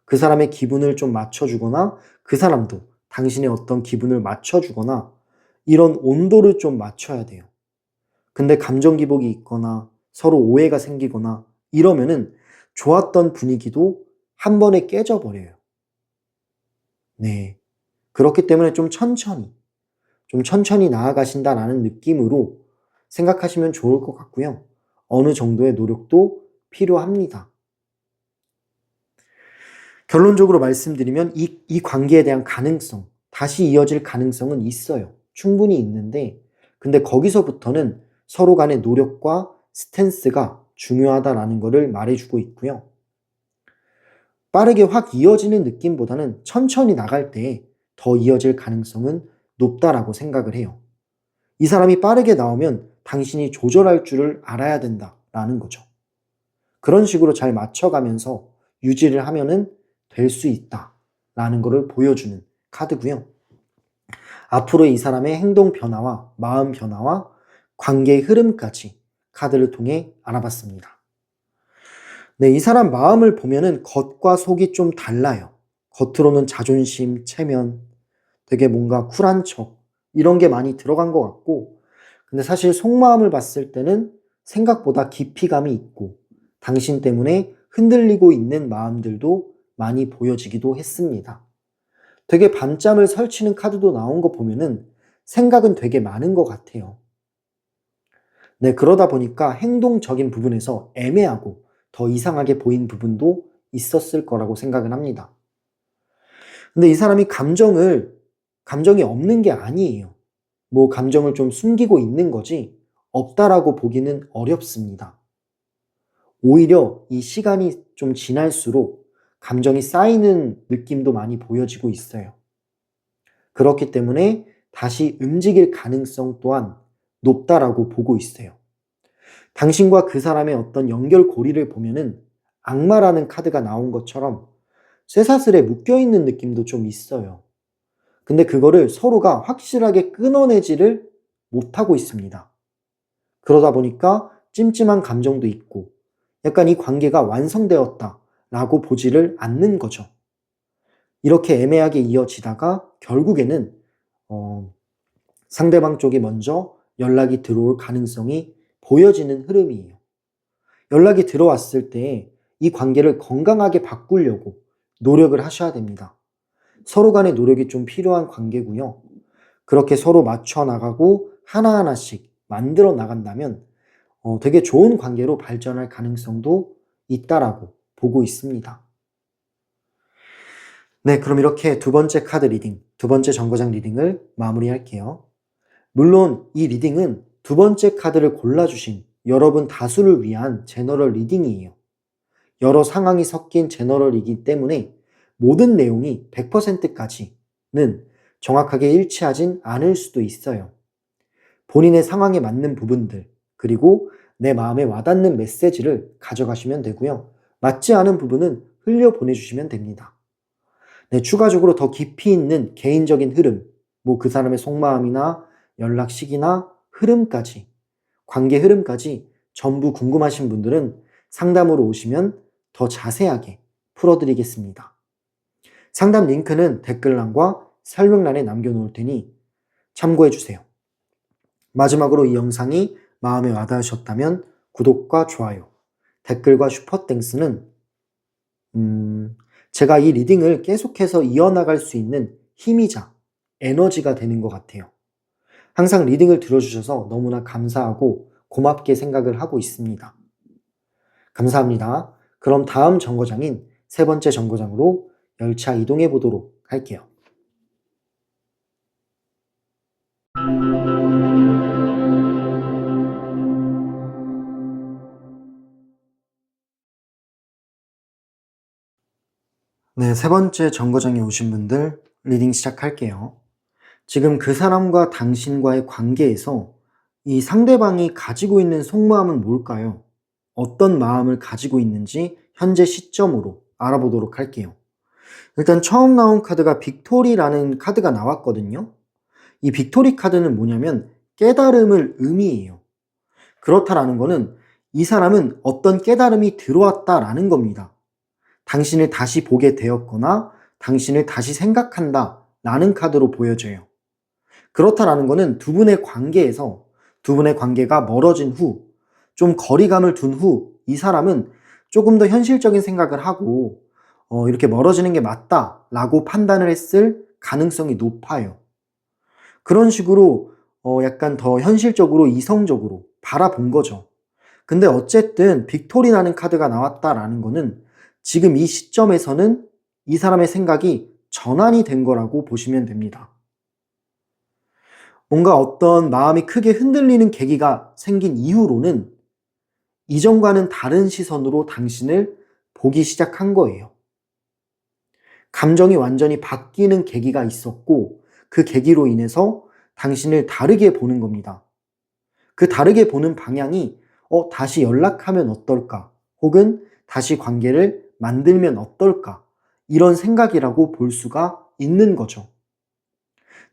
그 사람의 기분을 좀 맞춰주거나 그 사람도 당신의 어떤 기분을 맞춰주거나 이런 온도를 좀 맞춰야 돼요. 근데 감정 기복이 있거나 서로 오해가 생기거나 이러면은 좋았던 분위기도 한 번에 깨져버려요. 네. 그렇기 때문에 좀 천천히 나아가신다라는 느낌으로 생각하시면 좋을 것 같고요. 어느 정도의 노력도 필요합니다. 결론적으로 말씀드리면 이 관계에 대한 가능성, 다시 이어질 가능성은 있어요. 충분히 있는데, 근데 거기서부터는 서로 간의 노력과 스탠스가 중요하다라는 것을 말해주고 있고요. 빠르게 확 이어지는 느낌보다는 천천히 나갈 때 더 이어질 가능성은 높다라고 생각을 해요. 이 사람이 빠르게 나오면 당신이 조절할 줄을 알아야 된다라는 거죠. 그런 식으로 잘 맞춰가면서 유지를 하면은 될 수 있다라는 것을 보여주는 카드고요. 앞으로 이 사람의 행동 변화와 마음 변화와 관계의 흐름까지 카드를 통해 알아봤습니다. 네, 이 사람 마음을 보면은 겉과 속이 좀 달라요. 겉으로는 자존심, 체면, 되게 뭔가 쿨한 척, 이런 게 많이 들어간 것 같고, 근데 사실 속마음을 봤을 때는 생각보다 깊이감이 있고, 당신 때문에 흔들리고 있는 마음들도 많이 보여지기도 했습니다. 되게 밤잠을 설치는 카드도 나온 거 보면은 생각은 되게 많은 것 같아요. 네, 그러다 보니까 행동적인 부분에서 애매하고 더 이상하게 보인 부분도 있었을 거라고 생각을 합니다. 근데 이 사람이 감정이 없는 게 아니에요. 뭐 감정을 좀 숨기고 있는 거지 없다라고 보기는 어렵습니다. 오히려 이 시간이 좀 지날수록 감정이 쌓이는 느낌도 많이 보여지고 있어요. 그렇기 때문에 다시 움직일 가능성 또한 높다라고 보고 있어요. 당신과 그 사람의 어떤 연결고리를 보면은 악마라는 카드가 나온 것처럼 쇠사슬에 묶여있는 느낌도 좀 있어요. 근데 그거를 서로가 확실하게 끊어내지를 못하고 있습니다. 그러다 보니까 찜찜한 감정도 있고 약간 이 관계가 완성되었다 라고 보지를 않는 거죠. 이렇게 애매하게 이어지다가 결국에는 상대방 쪽이 먼저 연락이 들어올 가능성이 보여지는 흐름이에요. 연락이 들어왔을 때 이 관계를 건강하게 바꾸려고 노력을 하셔야 됩니다. 서로 간의 노력이 좀 필요한 관계고요. 그렇게 서로 맞춰 나가고 하나하나씩 만들어 나간다면 되게 좋은 관계로 발전할 가능성도 있다라고 보고 있습니다. 네, 그럼 이렇게 두 번째 카드 리딩, 두 번째 정거장 리딩을 마무리할게요. 물론 이 리딩은 두 번째 카드를 골라주신 여러분 다수를 위한 제너럴 리딩이에요. 여러 상황이 섞인 제너럴이기 때문에 모든 내용이 100%까지는 정확하게 일치하진 않을 수도 있어요. 본인의 상황에 맞는 부분들, 그리고 내 마음에 와닿는 메시지를 가져가시면 되고요. 맞지 않은 부분은 흘려보내주시면 됩니다. 네, 추가적으로 더 깊이 있는 개인적인 흐름, 그 사람의 속마음이나 연락 시기나 흐름까지, 관계 흐름까지 전부 궁금하신 분들은 상담으로 오시면 더 자세하게 풀어드리겠습니다. 상담 링크는 댓글란과 설명란에 남겨놓을 테니 참고해주세요. 마지막으로 이 영상이 마음에 와닿으셨다면 구독과 좋아요, 댓글과 슈퍼땡스는 제가 이 리딩을 계속해서 이어나갈 수 있는 힘이자 에너지가 되는 것 같아요. 항상 리딩을 들어주셔서 너무나 감사하고 고맙게 생각을 하고 있습니다. 감사합니다. 그럼 다음 정거장인 세 번째 정거장으로 열차 이동해 보도록 할게요. 네, 세 번째 정거장에 오신 분들 리딩 시작할게요. 지금 그 사람과 당신과의 관계에서 이 상대방이 가지고 있는 속마음은 뭘까요? 어떤 마음을 가지고 있는지 현재 시점으로 알아보도록 할게요. 일단 처음 나온 카드가 빅토리라는 카드가 나왔거든요. 이 빅토리 카드는 뭐냐면 깨달음을 의미해요. 그렇다라는 거는 이 사람은 어떤 깨달음이 들어왔다라는 겁니다. 당신을 다시 보게 되었거나 당신을 다시 생각한다 라는 카드로 보여져요. 그렇다라는 거는 두 분의 관계에서 두 분의 관계가 멀어진 후, 좀 거리감을 둔 후 이 사람은 조금 더 현실적인 생각을 하고 이렇게 멀어지는 게 맞다라고 판단을 했을 가능성이 높아요. 그런 식으로 약간 더 현실적으로 이성적으로 바라본 거죠. 근데 어쨌든 빅토리라는 카드가 나왔다라는 거는 지금 이 시점에서는 이 사람의 생각이 전환이 된 거라고 보시면 됩니다. 뭔가 어떤 마음이 크게 흔들리는 계기가 생긴 이후로는 이전과는 다른 시선으로 당신을 보기 시작한 거예요. 감정이 완전히 바뀌는 계기가 있었고 그 계기로 인해서 당신을 다르게 보는 겁니다. 그 다르게 보는 방향이 다시 연락하면 어떨까? 혹은 다시 관계를 만들면 어떨까? 이런 생각이라고 볼 수가 있는 거죠.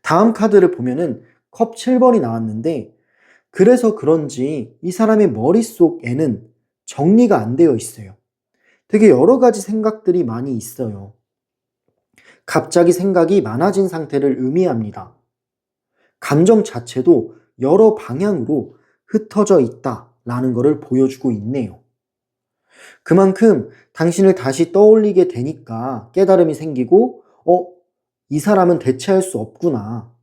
다음 카드를 보면은 컵 7번이 나왔는데 그래서 그런지 이 사람의 머릿속에는 정리가 안 되어 있어요. 되게 여러 가지 생각들이 많이 있어요. 갑자기 생각이 많아진 상태를 의미합니다. 감정 자체도 여러 방향으로 흩어져 있다라는 것을 보여주고 있네요. 그만큼 당신을 다시 떠올리게 되니까 깨달음이 생기고 이 사람은 대체할 수 없구나.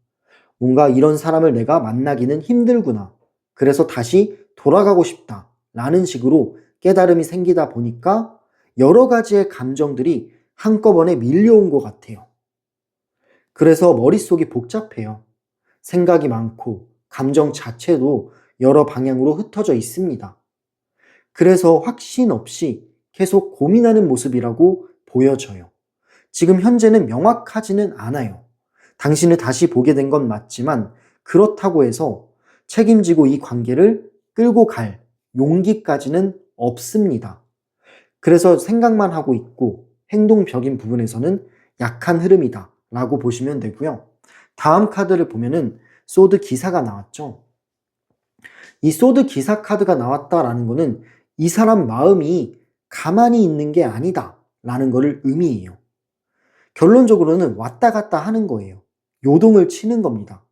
뭔가 이런 사람을 내가 만나기는 힘들구나. 그래서 다시 돌아가고 싶다. 라는 식으로 깨달음이 생기다 보니까 여러 가지의 감정들이 한꺼번에 밀려온 것 같아요. 그래서 머릿속이 복잡해요. 생각이 많고 감정 자체도 여러 방향으로 흩어져 있습니다. 그래서 확신 없이 계속 고민하는 모습이라고 보여져요. 지금 현재는 명확하지는 않아요. 당신을 다시 보게 된 건 맞지만 그렇다고 해서 책임지고 이 관계를 끌고 갈 용기까지는 없습니다. 그래서 생각만 하고 있고 행동적인 부분에서는 약한 흐름이다 라고 보시면 되고요. 다음 카드를 보면은 소드 기사가 나왔죠. 이 소드 기사 카드가 나왔다라는 거는 이 사람 마음이 가만히 있는 게 아니다 라는 거를 의미해요. 결론적으로는 왔다 갔다 하는 거예요. 요동을 치는 겁니다.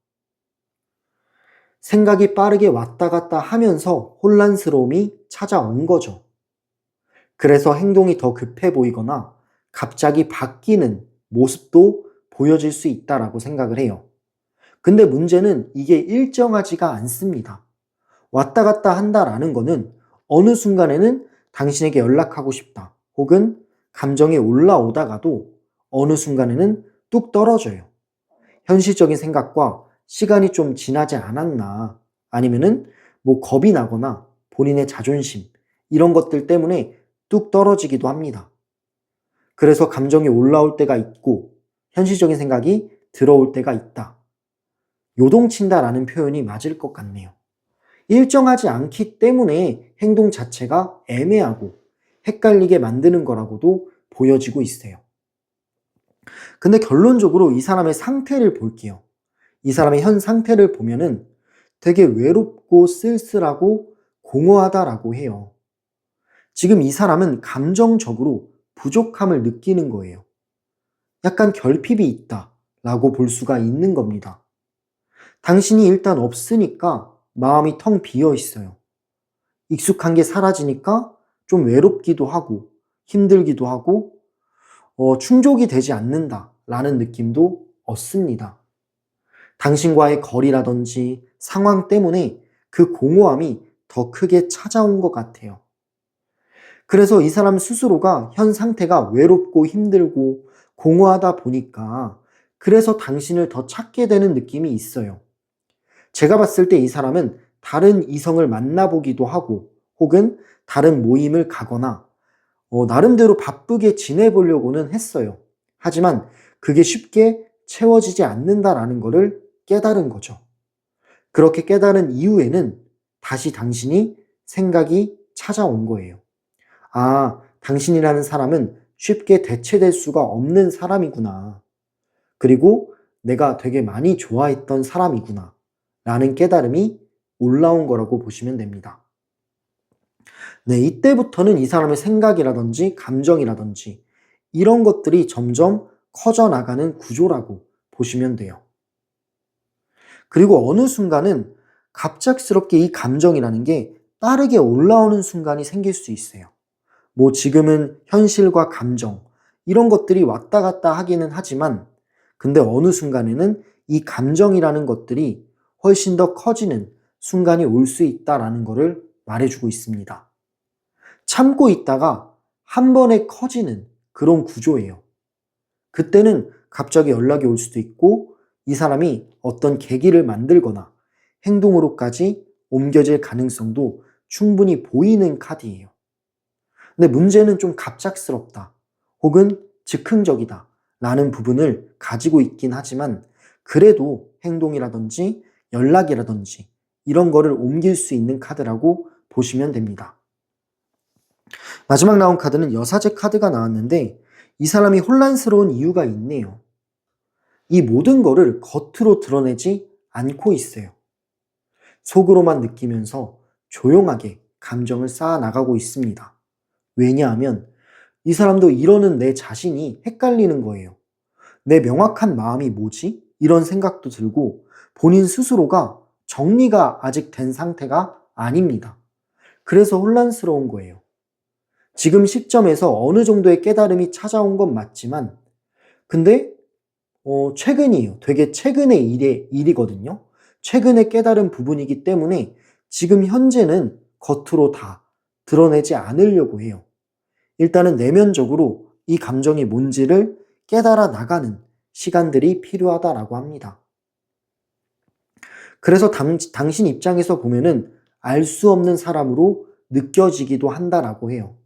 생각이 빠르게 왔다 갔다 하면서 혼란스러움이 찾아온 거죠. 그래서 행동이 더 급해 보이거나 갑자기 바뀌는 모습도 보여질 수 있다라고 생각을 해요. 근데 문제는 이게 일정하지가 않습니다. 왔다 갔다 한다라는 거는 어느 순간에는 당신에게 연락하고 싶다. 혹은 감정이 올라오다가도 어느 순간에는 뚝 떨어져요. 현실적인 생각과 시간이 좀 지나지 않았나, 아니면은 겁이 나거나 본인의 자존심, 이런 것들 때문에 뚝 떨어지기도 합니다. 그래서 감정이 올라올 때가 있고 현실적인 생각이 들어올 때가 있다. 요동친다라는 표현이 맞을 것 같네요. 일정하지 않기 때문에 행동 자체가 애매하고 헷갈리게 만드는 거라고도 보여지고 있어요. 근데 결론적으로 이 사람의 상태를 볼게요. 이 사람의 현 상태를 보면은 되게 외롭고 쓸쓸하고 공허하다라고 해요. 지금 이 사람은 감정적으로 부족함을 느끼는 거예요. 약간 결핍이 있다라고 볼 수가 있는 겁니다. 당신이 일단 없으니까 마음이 텅 비어 있어요. 익숙한 게 사라지니까 좀 외롭기도 하고 힘들기도 하고 충족이 되지 않는다라는 느낌도 얻습니다. 당신과의 거리라든지 상황 때문에 그 공허함이 더 크게 찾아온 것 같아요. 그래서 이 사람 스스로가 현 상태가 외롭고 힘들고 공허하다 보니까 그래서 당신을 더 찾게 되는 느낌이 있어요. 제가 봤을 때 이 사람은 다른 이성을 만나보기도 하고 혹은 다른 모임을 가거나 나름대로 바쁘게 지내보려고는 했어요. 하지만 그게 쉽게 채워지지 않는다라는 것을 깨달은 거죠. 그렇게 깨달은 이후에는 다시 당신이 생각이 찾아온 거예요. 아, 당신이라는 사람은 쉽게 대체될 수가 없는 사람이구나. 그리고 내가 되게 많이 좋아했던 사람이구나. 라는 깨달음이 올라온 거라고 보시면 됩니다. 네, 이때부터는 이 사람의 생각이라든지 감정이라든지 이런 것들이 점점 커져 나가는 구조라고 보시면 돼요. 그리고 어느 순간은 갑작스럽게 이 감정이라는 게 빠르게 올라오는 순간이 생길 수 있어요. 지금은 현실과 감정, 이런 것들이 왔다 갔다 하기는 하지만, 근데 어느 순간에는 이 감정이라는 것들이 훨씬 더 커지는 순간이 올 수 있다라는 것을 말해주고 있습니다. 참고 있다가 한 번에 커지는 그런 구조예요. 그때는 갑자기 연락이 올 수도 있고, 이 사람이 어떤 계기를 만들거나 행동으로까지 옮겨질 가능성도 충분히 보이는 카드예요. 근데 문제는 좀 갑작스럽다 혹은 즉흥적이다 라는 부분을 가지고 있긴 하지만 그래도 행동이라든지 연락이라든지 이런 거를 옮길 수 있는 카드라고 보시면 됩니다. 마지막 나온 카드는 여사제 카드가 나왔는데 이 사람이 혼란스러운 이유가 있네요. 이 모든 거를 겉으로 드러내지 않고 있어요. 속으로만 느끼면서 조용하게 감정을 쌓아 나가고 있습니다. 왜냐하면 이 사람도 이러는 내 자신이 헷갈리는 거예요. 내 명확한 마음이 뭐지? 이런 생각도 들고 본인 스스로가 정리가 아직 된 상태가 아닙니다. 그래서 혼란스러운 거예요. 지금 시점에서 어느 정도의 깨달음이 찾아온 건 맞지만 근데 최근이에요. 되게 최근의 일이거든요. 최근에 깨달은 부분이기 때문에 지금 현재는 겉으로 다 드러내지 않으려고 해요. 일단은 내면적으로 이 감정이 뭔지를 깨달아 나가는 시간들이 필요하다라고 합니다. 그래서 당신 입장에서 보면은 알 수 없는 사람으로 느껴지기도 한다라고 해요.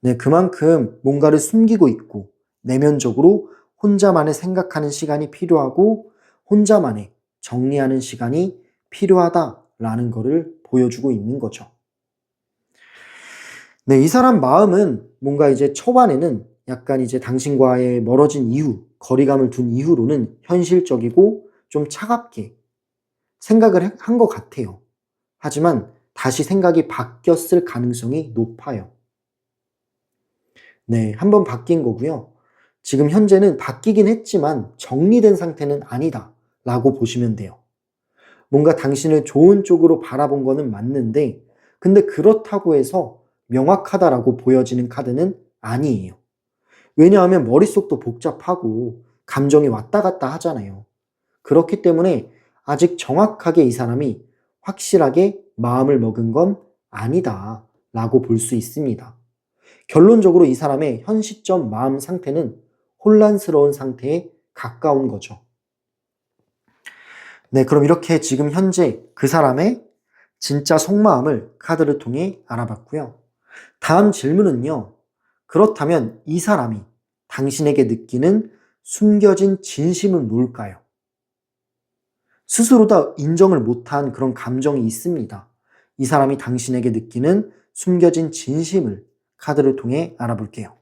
네, 그만큼 뭔가를 숨기고 있고 내면적으로 혼자만의 생각하는 시간이 필요하고 혼자만의 정리하는 시간이 필요하다라는 것을 보여주고 있는 거죠. 네, 이 사람 마음은 뭔가 이제 초반에는 약간 이제 당신과의 멀어진 이후, 거리감을 둔 이후로는 현실적이고 좀 차갑게 생각을 한 것 같아요. 하지만 다시 생각이 바뀌었을 가능성이 높아요. 네, 한번 바뀐 거고요. 지금 현재는 바뀌긴 했지만 정리된 상태는 아니다 라고 보시면 돼요. 뭔가 당신을 좋은 쪽으로 바라본 거는 맞는데, 근데 그렇다고 해서 명확하다라고 보여지는 카드는 아니에요. 왜냐하면 머릿속도 복잡하고 감정이 왔다 갔다 하잖아요. 그렇기 때문에 아직 정확하게 이 사람이 확실하게 마음을 먹은 건 아니다 라고 볼 수 있습니다. 결론적으로 이 사람의 현 시점 마음 상태는 혼란스러운 상태에 가까운 거죠. 네, 그럼 이렇게 지금 현재 그 사람의 진짜 속마음을 카드를 통해 알아봤고요. 다음 질문은요. 그렇다면 이 사람이 당신에게 느끼는 숨겨진 진심은 뭘까요? 스스로 다 인정을 못한 그런 감정이 있습니다. 이 사람이 당신에게 느끼는 숨겨진 진심을 카드를 통해 알아볼게요.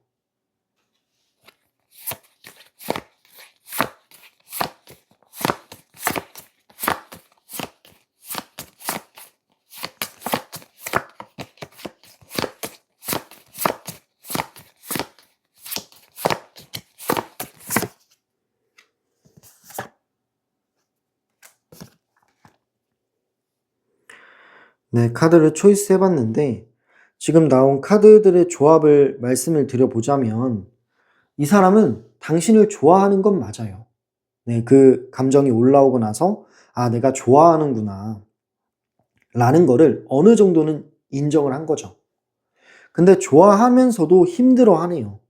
네, 카드를 초이스 해봤는데 지금 나온 카드들의 조합을 말씀을 드려보자면 이 사람은 당신을 좋아하는 건 맞아요. 네, 그 감정이 올라오고 나서 아, 내가 좋아하는구나 라는 거를 어느 정도는 인정을 한 거죠. 근데 좋아하면서도 힘들어하네요.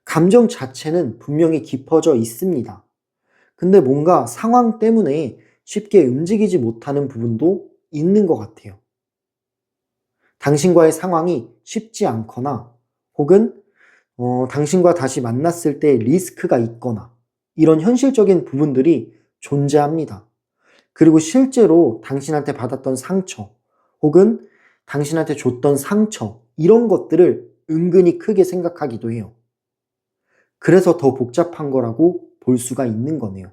감정 자체는 분명히 깊어져 있습니다. 근데 뭔가 상황 때문에 쉽게 움직이지 못하는 부분도 있는 것 같아요. 당신과의 상황이 쉽지 않거나 혹은 당신과 다시 만났을 때 리스크가 있거나 이런 현실적인 부분들이 존재합니다. 그리고 실제로 당신한테 받았던 상처 혹은 당신한테 줬던 상처 이런 것들을 은근히 크게 생각하기도 해요. 그래서 더 복잡한 거라고 볼 수가 있는 거네요.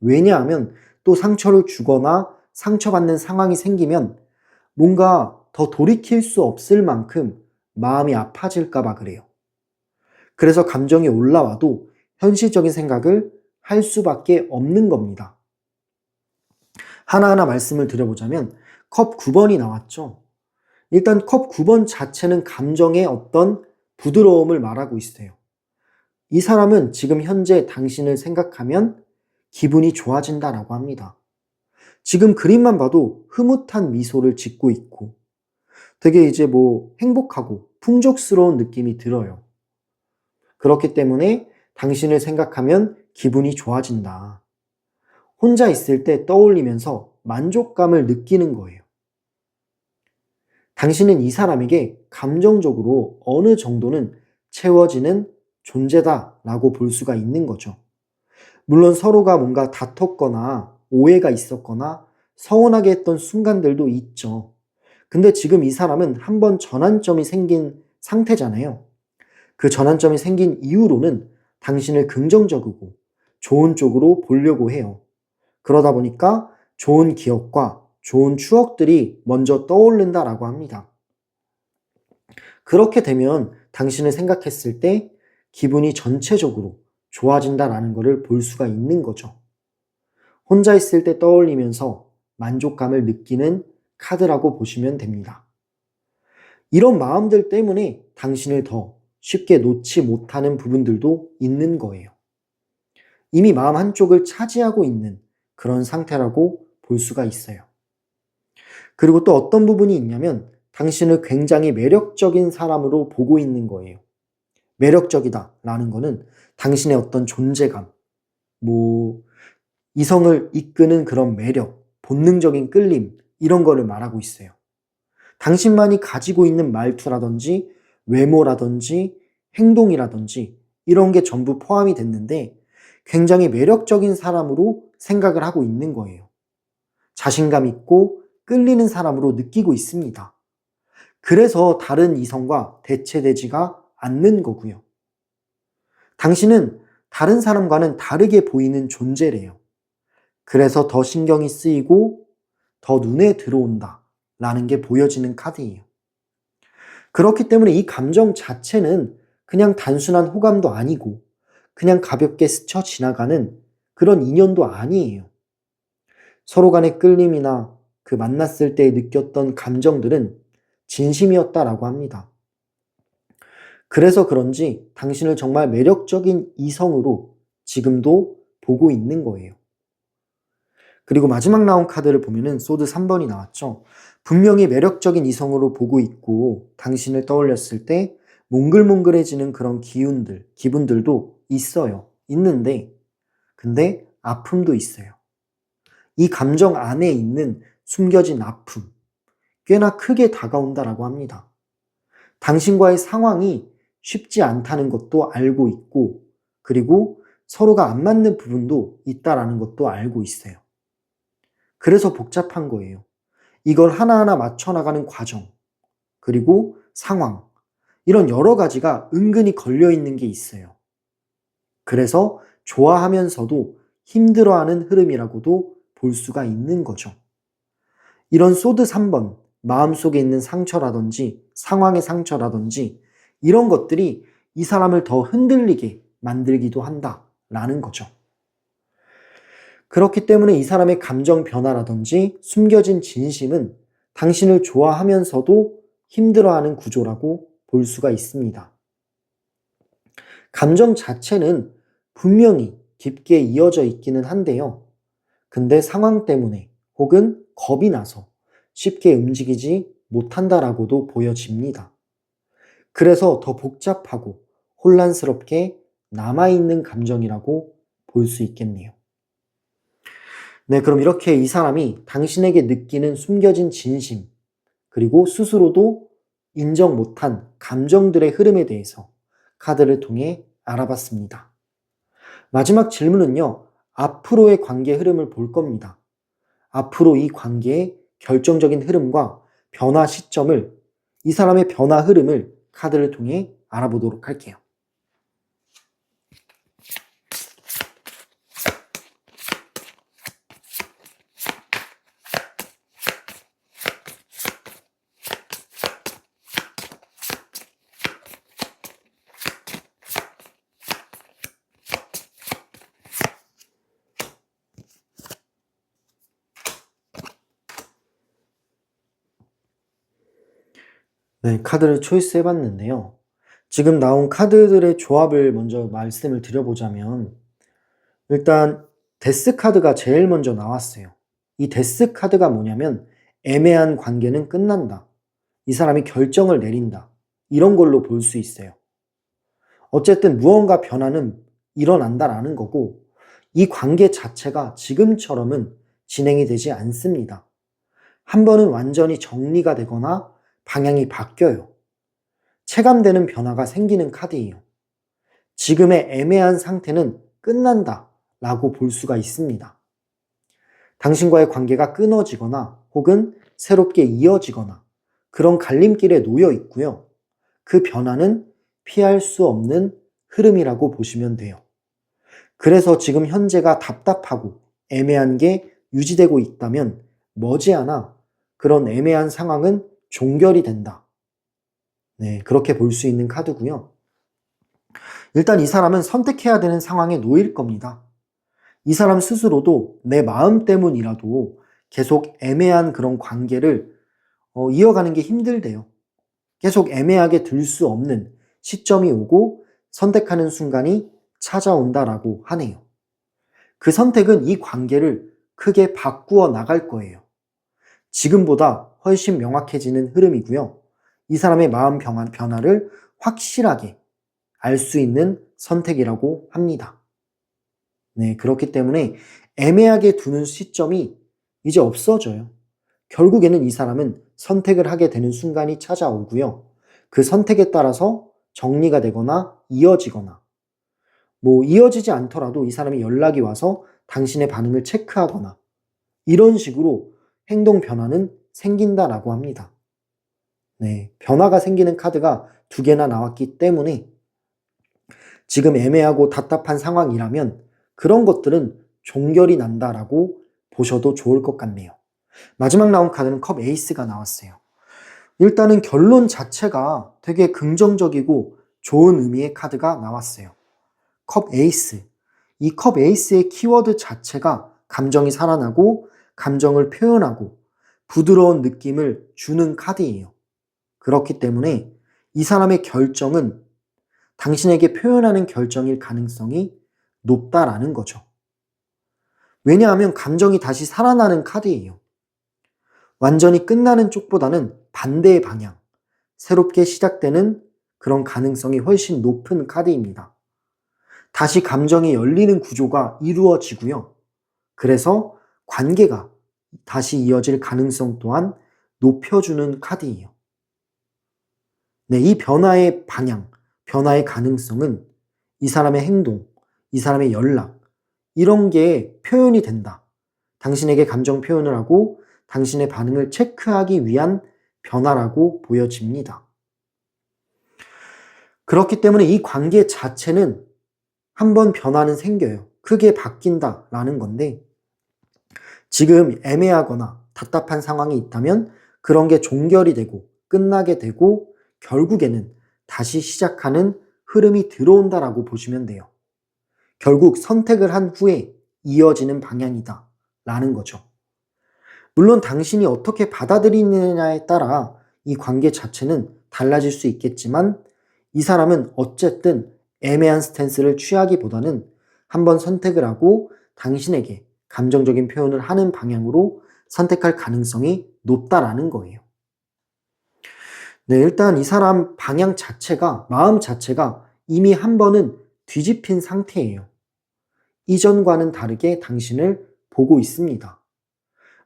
왜냐하면 또 상처를 주거나 상처받는 상황이 생기면 뭔가 더 돌이킬 수 없을 만큼 마음이 아파질까 봐 그래요. 그래서 감정이 올라와도 현실적인 생각을 할 수밖에 없는 겁니다. 하나하나 말씀을 드려보자면 컵 9번이 나왔죠. 일단 컵 9번 자체는 감정의 어떤 부드러움을 말하고 있어요. 이 사람은 지금 현재 당신을 생각하면 기분이 좋아진다라고 합니다. 지금 그림만 봐도 흐뭇한 미소를 짓고 있고 되게 이제 행복하고 풍족스러운 느낌이 들어요. 그렇기 때문에 당신을 생각하면 기분이 좋아진다. 혼자 있을 때 떠올리면서 만족감을 느끼는 거예요. 당신은 이 사람에게 감정적으로 어느 정도는 채워지는 존재다라고 볼 수가 있는 거죠. 물론 서로가 뭔가 다퉜거나 오해가 있었거나 서운하게 했던 순간들도 있죠. 근데 지금 이 사람은 한번 전환점이 생긴 상태잖아요. 그 전환점이 생긴 이후로는 당신을 긍정적이고 좋은 쪽으로 보려고 해요. 그러다 보니까 좋은 기억과 좋은 추억들이 먼저 떠오른다라고 합니다. 그렇게 되면 당신을 생각했을 때 기분이 전체적으로 좋아진다라는 것을 볼 수가 있는 거죠. 혼자 있을 때 떠올리면서 만족감을 느끼는 카드라고 보시면 됩니다. 이런 마음들 때문에 당신을 더 쉽게 놓지 못하는 부분들도 있는 거예요. 이미 마음 한쪽을 차지하고 있는 그런 상태라고 볼 수가 있어요. 그리고 또 어떤 부분이 있냐면 당신을 굉장히 매력적인 사람으로 보고 있는 거예요. 매력적이다라는 거는 당신의 어떤 존재감, 이성을 이끄는 그런 매력, 본능적인 끌림, 이런 거를 말하고 있어요. 당신만이 가지고 있는 말투라든지 외모라든지 행동이라든지 이런 게 전부 포함이 됐는데 굉장히 매력적인 사람으로 생각을 하고 있는 거예요. 자신감 있고 끌리는 사람으로 느끼고 있습니다. 그래서 다른 이성과 대체되지가 않는 거고요. 당신은 다른 사람과는 다르게 보이는 존재래요. 그래서 더 신경이 쓰이고 더 눈에 들어온다 라는 게 보여지는 카드예요. 그렇기 때문에 이 감정 자체는 그냥 단순한 호감도 아니고 그냥 가볍게 스쳐 지나가는 그런 인연도 아니에요. 서로 간의 끌림이나 그 만났을 때 느꼈던 감정들은 진심이었다라고 합니다. 그래서 그런지 당신을 정말 매력적인 이성으로 지금도 보고 있는 거예요. 그리고 마지막 나온 카드를 보면은 소드 3번이 나왔죠. 분명히 매력적인 이성으로 보고 있고 당신을 떠올렸을 때 몽글몽글해지는 그런 기분들도 있어요. 있는데, 근데 아픔도 있어요. 이 감정 안에 있는 숨겨진 아픔, 꽤나 크게 다가온다라고 합니다. 당신과의 상황이 쉽지 않다는 것도 알고 있고, 그리고 서로가 안 맞는 부분도 있다라는 것도 알고 있어요. 그래서 복잡한 거예요. 이걸 하나하나 맞춰나가는 과정, 그리고 상황, 이런 여러 가지가 은근히 걸려있는 게 있어요. 그래서 좋아하면서도 힘들어하는 흐름이라고도 볼 수가 있는 거죠. 이런 소드 3번, 마음속에 있는 상처라든지 상황의 상처라든지 이런 것들이 이 사람을 더 흔들리게 만들기도 한다라는 거죠. 그렇기 때문에 이 사람의 감정 변화라든지 숨겨진 진심은 당신을 좋아하면서도 힘들어하는 구조라고 볼 수가 있습니다. 감정 자체는 분명히 깊게 이어져 있기는 한데요. 근데 상황 때문에 혹은 겁이 나서 쉽게 움직이지 못한다라고도 보여집니다. 그래서 더 복잡하고 혼란스럽게 남아있는 감정이라고 볼 수 있겠네요. 네, 그럼 이렇게 이 사람이 당신에게 느끼는 숨겨진 진심, 그리고 스스로도 인정 못한 감정들의 흐름에 대해서 카드를 통해 알아봤습니다. 마지막 질문은요, 앞으로의 관계 흐름을 볼 겁니다. 앞으로 이 관계의 결정적인 흐름과 변화 시점을, 이 사람의 변화 흐름을 카드를 통해 알아보도록 할게요. 네, 카드를 초이스 해봤는데요. 지금 나온 카드들의 조합을 먼저 말씀을 드려보자면, 일단 데스 카드가 제일 먼저 나왔어요. 이 데스 카드가 뭐냐면 애매한 관계는 끝난다. 이 사람이 결정을 내린다. 이런 걸로 볼 수 있어요. 어쨌든 무언가 변화는 일어난다라는 거고, 이 관계 자체가 지금처럼은 진행이 되지 않습니다. 한 번은 완전히 정리가 되거나 방향이 바뀌어요. 체감되는 변화가 생기는 카드예요. 지금의 애매한 상태는 끝난다 라고 볼 수가 있습니다. 당신과의 관계가 끊어지거나 혹은 새롭게 이어지거나 그런 갈림길에 놓여 있고요. 그 변화는 피할 수 없는 흐름이라고 보시면 돼요. 그래서 지금 현재가 답답하고 애매한 게 유지되고 있다면 머지않아 그런 애매한 상황은 종결이 된다. 네, 그렇게 볼 수 있는 카드고요. 일단 이 사람은 선택해야 되는 상황에 놓일 겁니다. 이 사람 스스로도 내 마음 때문이라도 계속 애매한 그런 관계를 이어가는 게 힘들대요. 계속 애매하게 들 수 없는 시점이 오고 선택하는 순간이 찾아온다라고 하네요. 그 선택은 이 관계를 크게 바꾸어 나갈 거예요. 지금보다 훨씬 명확해지는 흐름이고요. 이 사람의 마음 변화를 확실하게 알 수 있는 선택이라고 합니다. 네, 그렇기 때문에 애매하게 두는 시점이 이제 없어져요. 결국에는 이 사람은 선택을 하게 되는 순간이 찾아오고요. 그 선택에 따라서 정리가 되거나 이어지거나 이어지지 않더라도 이 사람이 연락이 와서 당신의 반응을 체크하거나 이런 식으로 행동 변화는 생긴다라고 합니다. 네, 변화가 생기는 카드가 2개나 나왔기 때문에 지금 애매하고 답답한 상황이라면 그런 것들은 종결이 난다라고 보셔도 좋을 것 같네요. 마지막 나온 카드는 컵 에이스가 나왔어요. 일단은 결론 자체가 되게 긍정적이고 좋은 의미의 카드가 나왔어요. 컵 에이스. 이 컵 에이스의 키워드 자체가 감정이 살아나고 감정을 표현하고 부드러운 느낌을 주는 카드예요. 그렇기 때문에 이 사람의 결정은 당신에게 표현하는 결정일 가능성이 높다라는 거죠. 왜냐하면 감정이 다시 살아나는 카드예요. 완전히 끝나는 쪽보다는 반대의 방향, 새롭게 시작되는 그런 가능성이 훨씬 높은 카드입니다. 다시 감정이 열리는 구조가 이루어지고요. 그래서 관계가 다시 이어질 가능성 또한 높여주는 카드예요. 네, 이 변화의 방향, 변화의 가능성은 이 사람의 행동, 이 사람의 연락, 이런 게 표현이 된다. 당신에게 감정 표현을 하고 당신의 반응을 체크하기 위한 변화라고 보여집니다. 그렇기 때문에 이 관계 자체는 한번 변화는 생겨요. 크게 바뀐다라는 건데, 지금 애매하거나 답답한 상황이 있다면 그런 게 종결이 되고 끝나게 되고 결국에는 다시 시작하는 흐름이 들어온다라고 보시면 돼요. 결국 선택을 한 후에 이어지는 방향이다 라는 거죠. 물론 당신이 어떻게 받아들이느냐에 따라 이 관계 자체는 달라질 수 있겠지만 이 사람은 어쨌든 애매한 스탠스를 취하기보다는 한번 선택을 하고 당신에게 감정적인 표현을 하는 방향으로 선택할 가능성이 높다라는 거예요. 네, 일단 이 사람 방향 자체가, 마음 자체가 이미 한 번은 뒤집힌 상태예요. 이전과는 다르게 당신을 보고 있습니다.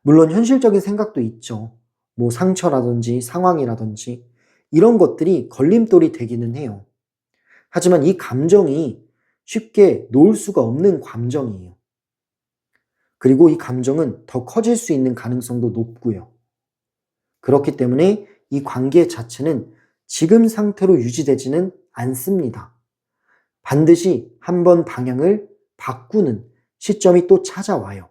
물론 현실적인 생각도 있죠. 뭐 상처라든지 상황이라든지 이런 것들이 걸림돌이 되기는 해요. 하지만 이 감정이 쉽게 놓을 수가 없는 감정이에요. 그리고 이 감정은 더 커질 수 있는 가능성도 높고요. 그렇기 때문에 이 관계 자체는 지금 상태로 유지되지는 않습니다. 반드시 한번 방향을 바꾸는 시점이 또 찾아와요.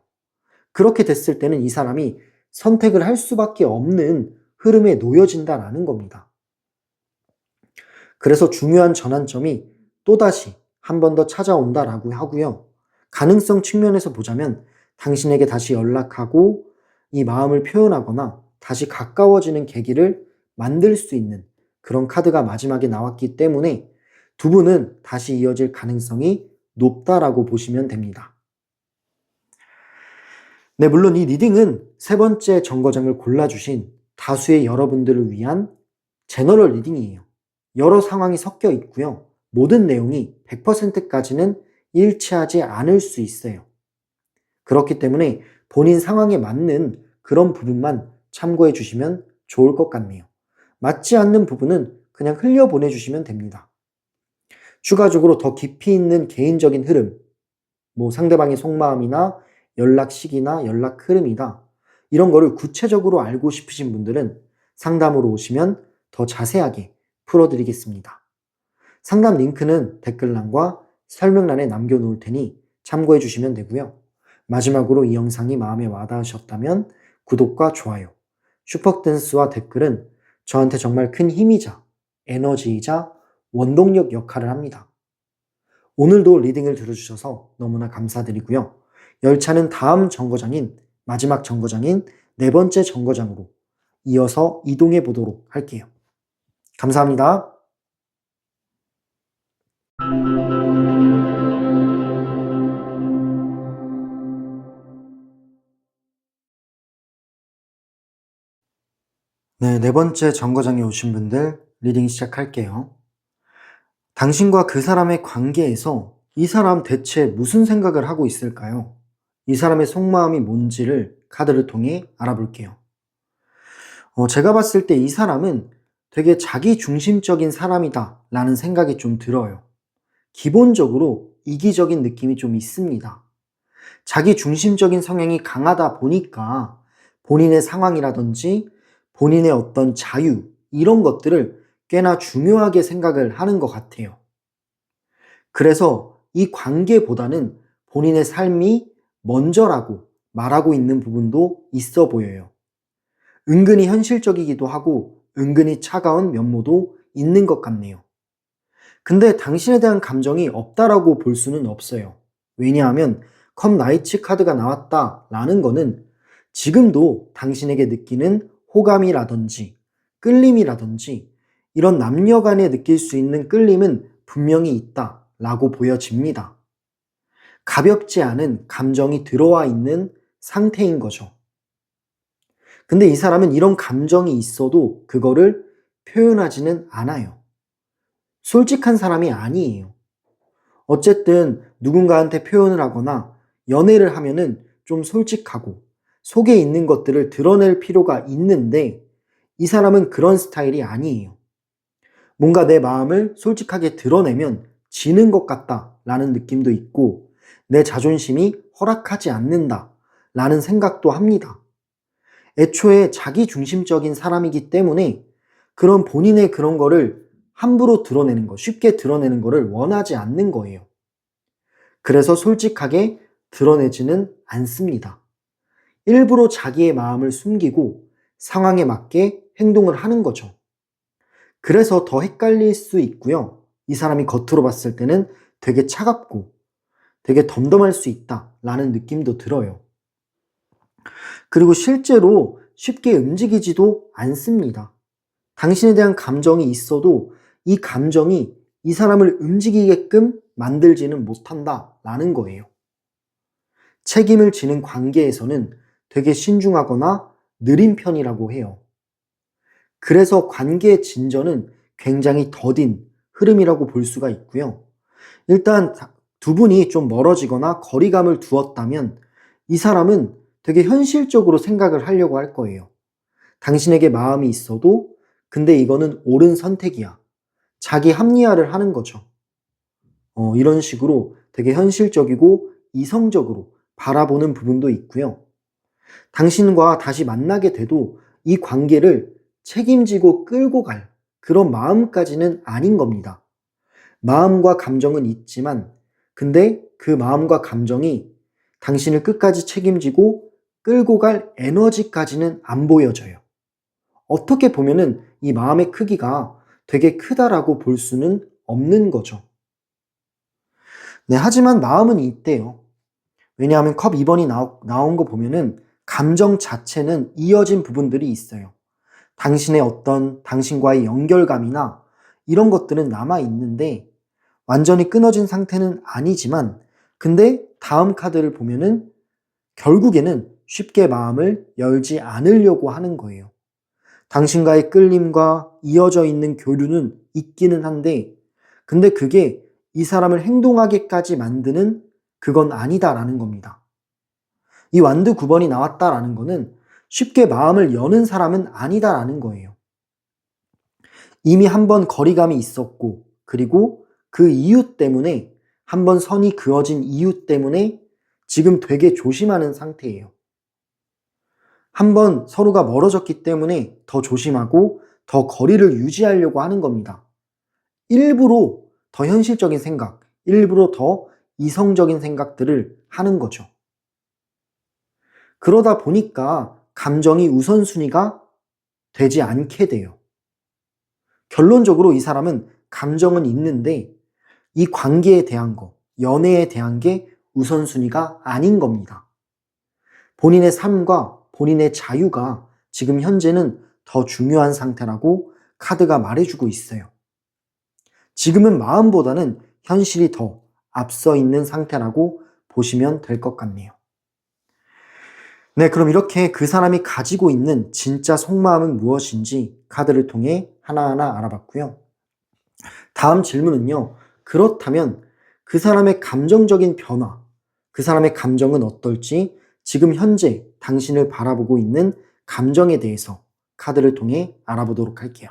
그렇게 됐을 때는 이 사람이 선택을 할 수밖에 없는 흐름에 놓여진다라는 겁니다. 그래서 중요한 전환점이 또다시 한 번 더 찾아온다라고 하고요. 가능성 측면에서 보자면 당신에게 다시 연락하고 이 마음을 표현하거나 다시 가까워지는 계기를 만들 수 있는 그런 카드가 마지막에 나왔기 때문에 두 분은 다시 이어질 가능성이 높다라고 보시면 됩니다. 네, 물론 이 리딩은 세 번째 정거장을 골라주신 다수의 여러분들을 위한 제너럴 리딩이에요. 여러 상황이 섞여 있고요. 모든 내용이 100%까지는 일치하지 않을 수 있어요. 그렇기 때문에 본인 상황에 맞는 그런 부분만 참고해 주시면 좋을 것 같네요. 맞지 않는 부분은 그냥 흘려보내주시면 됩니다. 추가적으로 더 깊이 있는 개인적인 흐름, 뭐 상대방의 속마음이나 연락 시기나 연락 흐름이다. 이런 거를 구체적으로 알고 싶으신 분들은 상담으로 오시면 더 자세하게 풀어드리겠습니다. 상담 링크는 댓글란과 설명란에 남겨놓을 테니 참고해 주시면 되고요. 마지막으로 이 영상이 마음에 와닿으셨다면 구독과 좋아요, 슈퍼댄스와 댓글은 저한테 정말 큰 힘이자 에너지이자 원동력 역할을 합니다. 오늘도 리딩을 들어주셔서 너무나 감사드리고요. 열차는 다음 정거장인 마지막 정거장인 네 번째 정거장으로 이어서 이동해 보도록 할게요. 감사합니다. 네, 네 번째 정거장에 오신 분들 리딩 시작할게요. 당신과 그 사람의 관계에서 이 사람 대체 무슨 생각을 하고 있을까요? 이 사람의 속마음이 뭔지를 카드를 통해 알아볼게요. 제가 봤을 때 이 사람은 되게 자기중심적인 사람이다 라는 생각이 좀 들어요. 기본적으로 이기적인 느낌이 좀 있습니다. 자기중심적인 성향이 강하다 보니까 본인의 상황이라든지 본인의 어떤 자유 이런 것들을 꽤나 중요하게 생각을 하는 것 같아요. 그래서 이 관계보다는 본인의 삶이 먼저라고 말하고 있는 부분도 있어 보여요. 은근히 현실적이기도 하고 은근히 차가운 면모도 있는 것 같네요. 근데 당신에 대한 감정이 없다라고 볼 수는 없어요. 왜냐하면 컵 나이츠 카드가 나왔다라는 거는 지금도 당신에게 느끼는 호감이라든지 끌림이라든지 이런 남녀 간에 느낄 수 있는 끌림은 분명히 있다라고 보여집니다. 가볍지 않은 감정이 들어와 있는 상태인 거죠. 근데 이 사람은 이런 감정이 있어도 그거를 표현하지는 않아요. 솔직한 사람이 아니에요. 어쨌든 누군가한테 표현을 하거나 연애를 하면은 좀 솔직하고 속에 있는 것들을 드러낼 필요가 있는데 이 사람은 그런 스타일이 아니에요. 뭔가 내 마음을 솔직하게 드러내면 지는 것 같다라는 느낌도 있고 내 자존심이 허락하지 않는다라는 생각도 합니다. 애초에 자기 중심적인 사람이기 때문에 그런 본인의 그런 거를 함부로 드러내는 거, 쉽게 드러내는 거를 원하지 않는 거예요. 그래서 솔직하게 드러내지는 않습니다. 일부러 자기의 마음을 숨기고 상황에 맞게 행동을 하는 거죠. 그래서 더 헷갈릴 수 있고요. 이 사람이 겉으로 봤을 때는 되게 차갑고 되게 덤덤할 수 있다라는 느낌도 들어요. 그리고 실제로 쉽게 움직이지도 않습니다. 당신에 대한 감정이 있어도 이 감정이 이 사람을 움직이게끔 만들지는 못한다라는 거예요. 책임을 지는 관계에서는 되게 신중하거나 느린 편이라고 해요. 그래서 관계의 진전은 굉장히 더딘 흐름이라고 볼 수가 있고요. 일단 두 분이 좀 멀어지거나 거리감을 두었다면 이 사람은 되게 현실적으로 생각을 하려고 할 거예요. 당신에게 마음이 있어도 근데 이거는 옳은 선택이야. 자기 합리화를 하는 거죠. 이런 식으로 되게 현실적이고 이성적으로 바라보는 부분도 있고요. 당신과 다시 만나게 돼도 이 관계를 책임지고 끌고 갈 그런 마음까지는 아닌 겁니다. 마음과 감정은 있지만 근데 그 마음과 감정이 당신을 끝까지 책임지고 끌고 갈 에너지까지는 안 보여져요. 어떻게 보면은 이 마음의 크기가 되게 크다라고 볼 수는 없는 거죠. 네, 하지만 마음은 있대요. 왜냐하면 컵 2번이 나온 거 보면은 감정 자체는 이어진 부분들이 있어요. 당신의 어떤 당신과의 연결감이나 이런 것들은 남아 있는데 완전히 끊어진 상태는 아니지만 근데 다음 카드를 보면은 결국에는 쉽게 마음을 열지 않으려고 하는 거예요. 당신과의 끌림과 이어져 있는 교류는 있기는 한데 근데 그게 이 사람을 행동하게까지 만드는 그건 아니다라는 겁니다. 이 완드 9번이 나왔다라는 거는 쉽게 마음을 여는 사람은 아니다라는 거예요. 이미 한 번 거리감이 있었고 그리고 그 이유 때문에 한 번 선이 그어진 이유 때문에 지금 되게 조심하는 상태예요. 한 번 서로가 멀어졌기 때문에 더 조심하고 더 거리를 유지하려고 하는 겁니다. 일부러 더 현실적인 생각, 일부러 더 이성적인 생각들을 하는 거죠. 그러다 보니까 감정이 우선순위가 되지 않게 돼요. 결론적으로 이 사람은 감정은 있는데 이 관계에 대한 거, 연애에 대한 게 우선순위가 아닌 겁니다. 본인의 삶과 본인의 자유가 지금 현재는 더 중요한 상태라고 카드가 말해주고 있어요. 지금은 마음보다는 현실이 더 앞서 있는 상태라고 보시면 될 것 같네요. 네, 그럼 이렇게 그 사람이 가지고 있는 진짜 속마음은 무엇인지 카드를 통해 하나하나 알아봤고요. 다음 질문은요. 그렇다면 그 사람의 감정적인 변화, 그 사람의 감정은 어떨지 지금 현재 당신을 바라보고 있는 감정에 대해서 카드를 통해 알아보도록 할게요.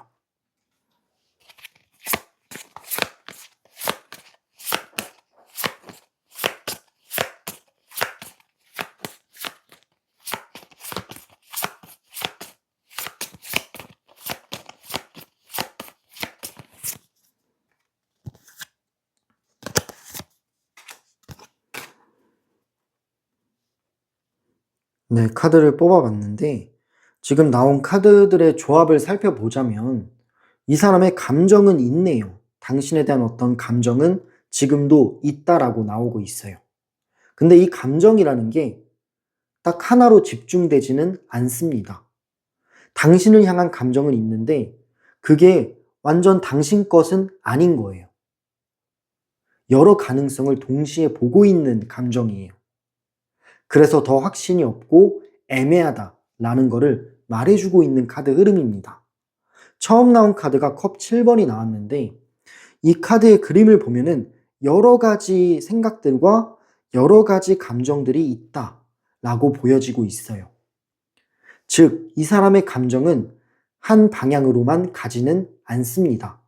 네, 카드를 뽑아봤는데 지금 나온 카드들의 조합을 살펴보자면 이 사람의 감정은 있네요. 당신에 대한 어떤 감정은 지금도 있다라고 나오고 있어요. 근데 이 감정이라는 게 딱 하나로 집중되지는 않습니다. 당신을 향한 감정은 있는데 그게 완전 당신 것은 아닌 거예요. 여러 가능성을 동시에 보고 있는 감정이에요. 그래서 더 확신이 없고 애매하다라는 거를 말해주고 있는 카드 흐름입니다. 처음 나온 카드가 컵 7번이 나왔는데 이 카드의 그림을 보면은 여러 가지 생각들과 여러 가지 감정들이 있다라고 보여지고 있어요. 즉, 이 사람의 감정은 한 방향으로만 가지는 않습니다.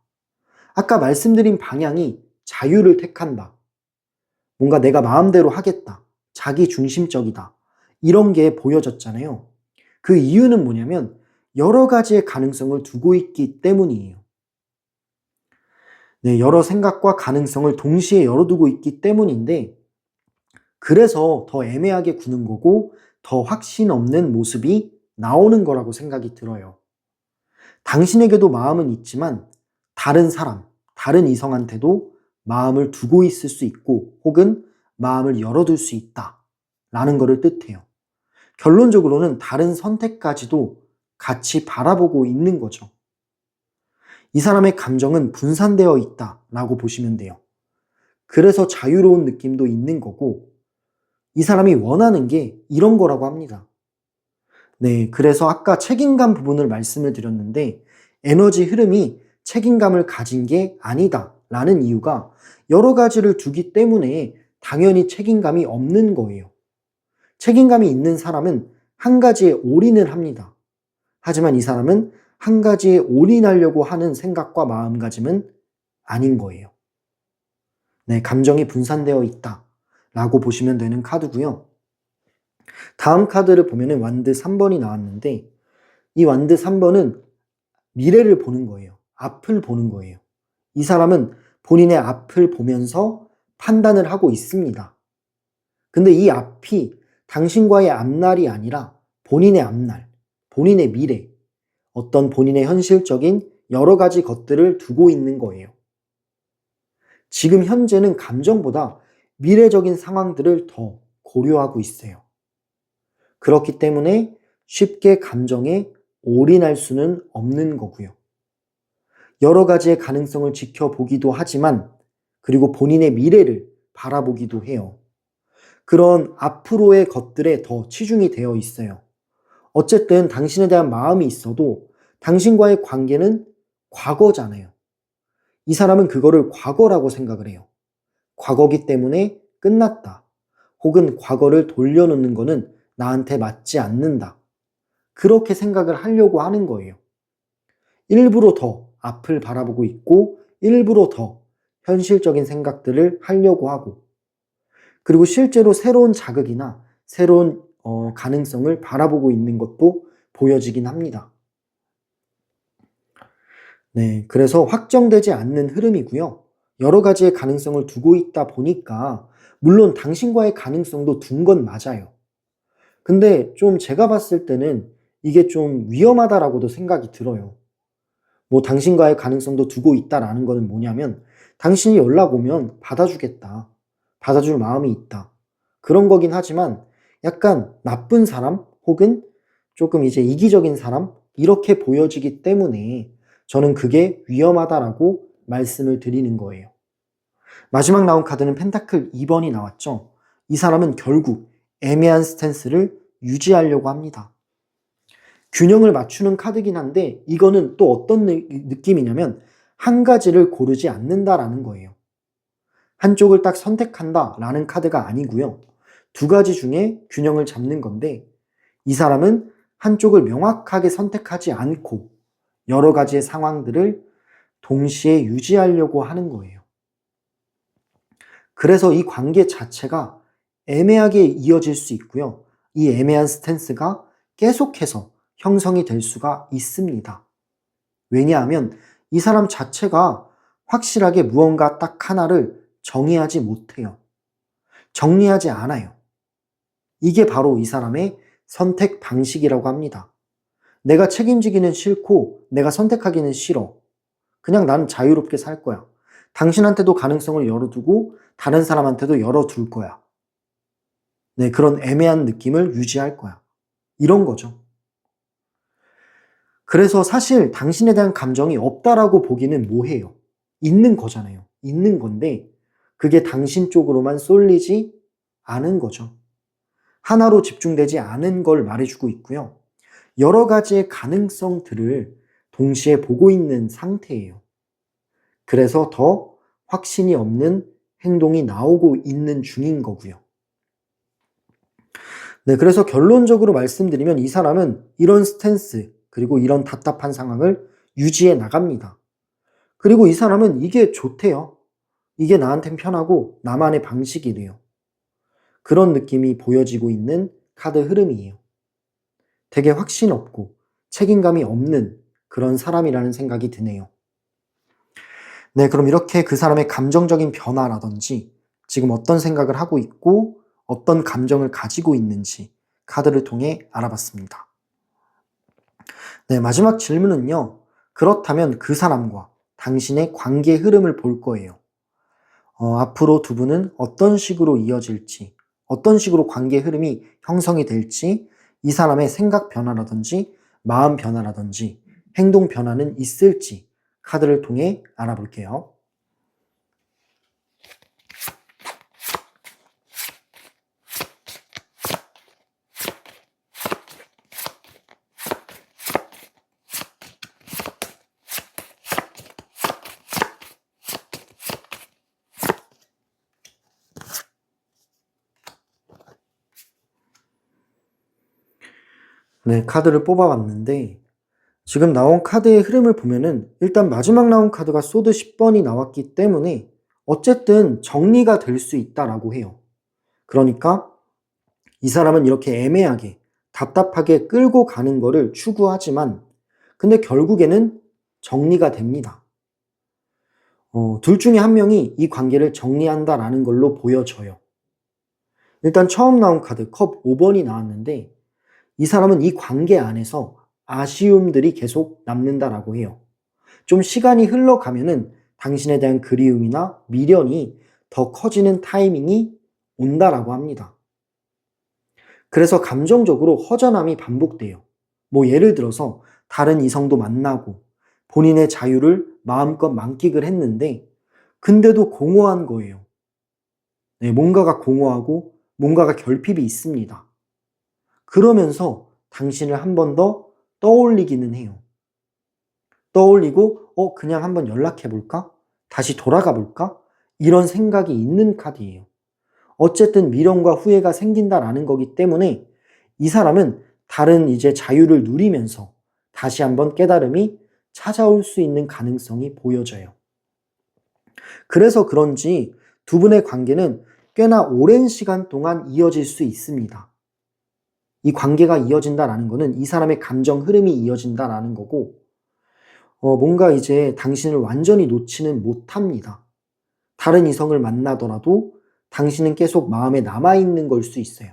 아까 말씀드린 방향이 자유를 택한다. 뭔가 내가 마음대로 하겠다. 자기 중심적이다. 이런 게 보여졌잖아요. 그 이유는 뭐냐면 여러 가지의 가능성을 두고 있기 때문이에요. 네, 여러 생각과 가능성을 동시에 열어두고 있기 때문인데 그래서 더 애매하게 구는 거고 더 확신 없는 모습이 나오는 거라고 생각이 들어요. 당신에게도 마음은 있지만 다른 사람, 다른 이성한테도 마음을 두고 있을 수 있고 혹은 마음을 열어둘 수 있다 라는 것을 뜻해요. 결론적으로는 다른 선택까지도 같이 바라보고 있는 거죠. 이 사람의 감정은 분산되어 있다라고 보시면 돼요. 그래서 자유로운 느낌도 있는 거고 이 사람이 원하는 게 이런 거라고 합니다. 네, 그래서 아까 책임감 부분을 말씀을 드렸는데 에너지 흐름이 책임감을 가진 게 아니다 라는 이유가 여러 가지를 두기 때문에 당연히 책임감이 없는 거예요. 책임감이 있는 사람은 한 가지에 올인을 합니다. 하지만 이 사람은 한 가지에 올인하려고 하는 생각과 마음가짐은 아닌 거예요. 네, 감정이 분산되어 있다 라고 보시면 되는 카드고요. 다음 카드를 보면은 완드 3번이 나왔는데 이 완드 3번은 미래를 보는 거예요. 앞을 보는 거예요. 이 사람은 본인의 앞을 보면서 판단을 하고 있습니다. 근데 이 앞이 당신과의 앞날이 아니라 본인의 앞날, 본인의 미래, 어떤 본인의 현실적인 여러 가지 것들을 두고 있는 거예요. 지금 현재는 감정보다 미래적인 상황들을 더 고려하고 있어요. 그렇기 때문에 쉽게 감정에 올인할 수는 없는 거고요. 여러 가지의 가능성을 지켜보기도 하지만 그리고 본인의 미래를 바라보기도 해요. 그런 앞으로의 것들에 더 치중이 되어 있어요. 어쨌든 당신에 대한 마음이 있어도 당신과의 관계는 과거잖아요. 이 사람은 그거를 과거라고 생각을 해요. 과거기 때문에 끝났다. 혹은 과거를 돌려놓는 거는 나한테 맞지 않는다. 그렇게 생각을 하려고 하는 거예요. 일부러 더 앞을 바라보고 있고 일부러 더 현실적인 생각들을 하려고 하고 그리고 실제로 새로운 자극이나 새로운 가능성을 바라보고 있는 것도 보여지긴 합니다. 네, 그래서 확정되지 않는 흐름이고요. 여러 가지의 가능성을 두고 있다 보니까 물론 당신과의 가능성도 둔 건 맞아요. 근데 좀 제가 봤을 때는 이게 좀 위험하다라고도 생각이 들어요. 뭐 당신과의 가능성도 두고 있다라는 거는 뭐냐면 당신이 연락 오면 받아주겠다. 받아줄 마음이 있다. 그런 거긴 하지만 약간 나쁜 사람 혹은 조금 이제 이기적인 사람 이렇게 보여지기 때문에 저는 그게 위험하다라고 말씀을 드리는 거예요. 마지막 나온 카드는 펜타클 2번이 나왔죠. 이 사람은 결국 애매한 스탠스를 유지하려고 합니다. 균형을 맞추는 카드긴 한데 이거는 또 어떤 느낌이냐면 한 가지를 고르지 않는다라는 거예요. 한쪽을 딱 선택한다라는 카드가 아니고요. 두 가지 중에 균형을 잡는 건데 이 사람은 한쪽을 명확하게 선택하지 않고 여러 가지의 상황들을 동시에 유지하려고 하는 거예요. 그래서 이 관계 자체가 애매하게 이어질 수 있고요. 이 애매한 스탠스가 계속해서 형성이 될 수가 있습니다. 왜냐하면 이 사람 자체가 확실하게 무언가 딱 하나를 정의하지 못해요. 정리하지 않아요. 이게 바로 이 사람의 선택 방식이라고 합니다. 내가 책임지기는 싫고 내가 선택하기는 싫어. 그냥 난 자유롭게 살 거야. 당신한테도 가능성을 열어두고 다른 사람한테도 열어둘 거야. 네, 그런 애매한 느낌을 유지할 거야. 이런 거죠. 그래서 사실 당신에 대한 감정이 없다라고 보기는 뭐해요. 있는 거잖아요. 있는 건데 그게 당신 쪽으로만 쏠리지 않은 거죠. 하나로 집중되지 않은 걸 말해주고 있고요. 여러 가지의 가능성들을 동시에 보고 있는 상태예요. 그래서 더 확신이 없는 행동이 나오고 있는 중인 거고요. 네, 그래서 결론적으로 말씀드리면 이 사람은 이런 스탠스, 그리고 이런 답답한 상황을 유지해 나갑니다. 그리고 이 사람은 이게 좋대요. 이게 나한텐 편하고 나만의 방식이래요. 그런 느낌이 보여지고 있는 카드 흐름이에요. 되게 확신 없고 책임감이 없는 그런 사람이라는 생각이 드네요. 네, 그럼 이렇게 그 사람의 감정적인 변화라든지 지금 어떤 생각을 하고 있고 어떤 감정을 가지고 있는지 카드를 통해 알아봤습니다. 네, 마지막 질문은요. 그렇다면 그 사람과 당신의 관계 흐름을 볼 거예요. 앞으로 두 분은 어떤 식으로 이어질지, 어떤 식으로 관계 흐름이 형성이 될지, 이 사람의 생각 변화라든지 마음 변화라든지 행동 변화는 있을지 카드를 통해 알아볼게요. 네, 카드를 뽑아봤는데 지금 나온 카드의 흐름을 보면은 일단 마지막 나온 카드가 소드 10번이 나왔기 때문에 어쨌든 정리가 될 수 있다라고 해요. 그러니까 이 사람은 이렇게 애매하게 답답하게 끌고 가는 거를 추구하지만 근데 결국에는 정리가 됩니다. 둘 중에 한 명이 이 관계를 정리한다라는 걸로 보여져요. 일단 처음 나온 카드 컵 5번이 나왔는데 이 사람은 이 관계 안에서 아쉬움들이 계속 남는다라고 해요. 좀 시간이 흘러가면은 당신에 대한 그리움이나 미련이 더 커지는 타이밍이 온다라고 합니다. 그래서 감정적으로 허전함이 반복돼요. 뭐 예를 들어서 다른 이성도 만나고 본인의 자유를 마음껏 만끽을 했는데 근데도 공허한 거예요. 네, 뭔가가 공허하고 뭔가가 결핍이 있습니다. 그러면서 당신을 한 번 더 떠올리기는 해요. 떠올리고 그냥 한번 연락해 볼까? 다시 돌아가 볼까? 이런 생각이 있는 카드예요. 어쨌든 미련과 후회가 생긴다라는 거기 때문에 이 사람은 다른 이제 자유를 누리면서 다시 한번 깨달음이 찾아올 수 있는 가능성이 보여져요. 그래서 그런지 두 분의 관계는 꽤나 오랜 시간 동안 이어질 수 있습니다. 이 관계가 이어진다라는 거는 이 사람의 감정 흐름이 이어진다라는 거고, 뭔가 이제 당신을 완전히 놓지는 못합니다. 다른 이성을 만나더라도 당신은 계속 마음에 남아있는 걸 수 있어요.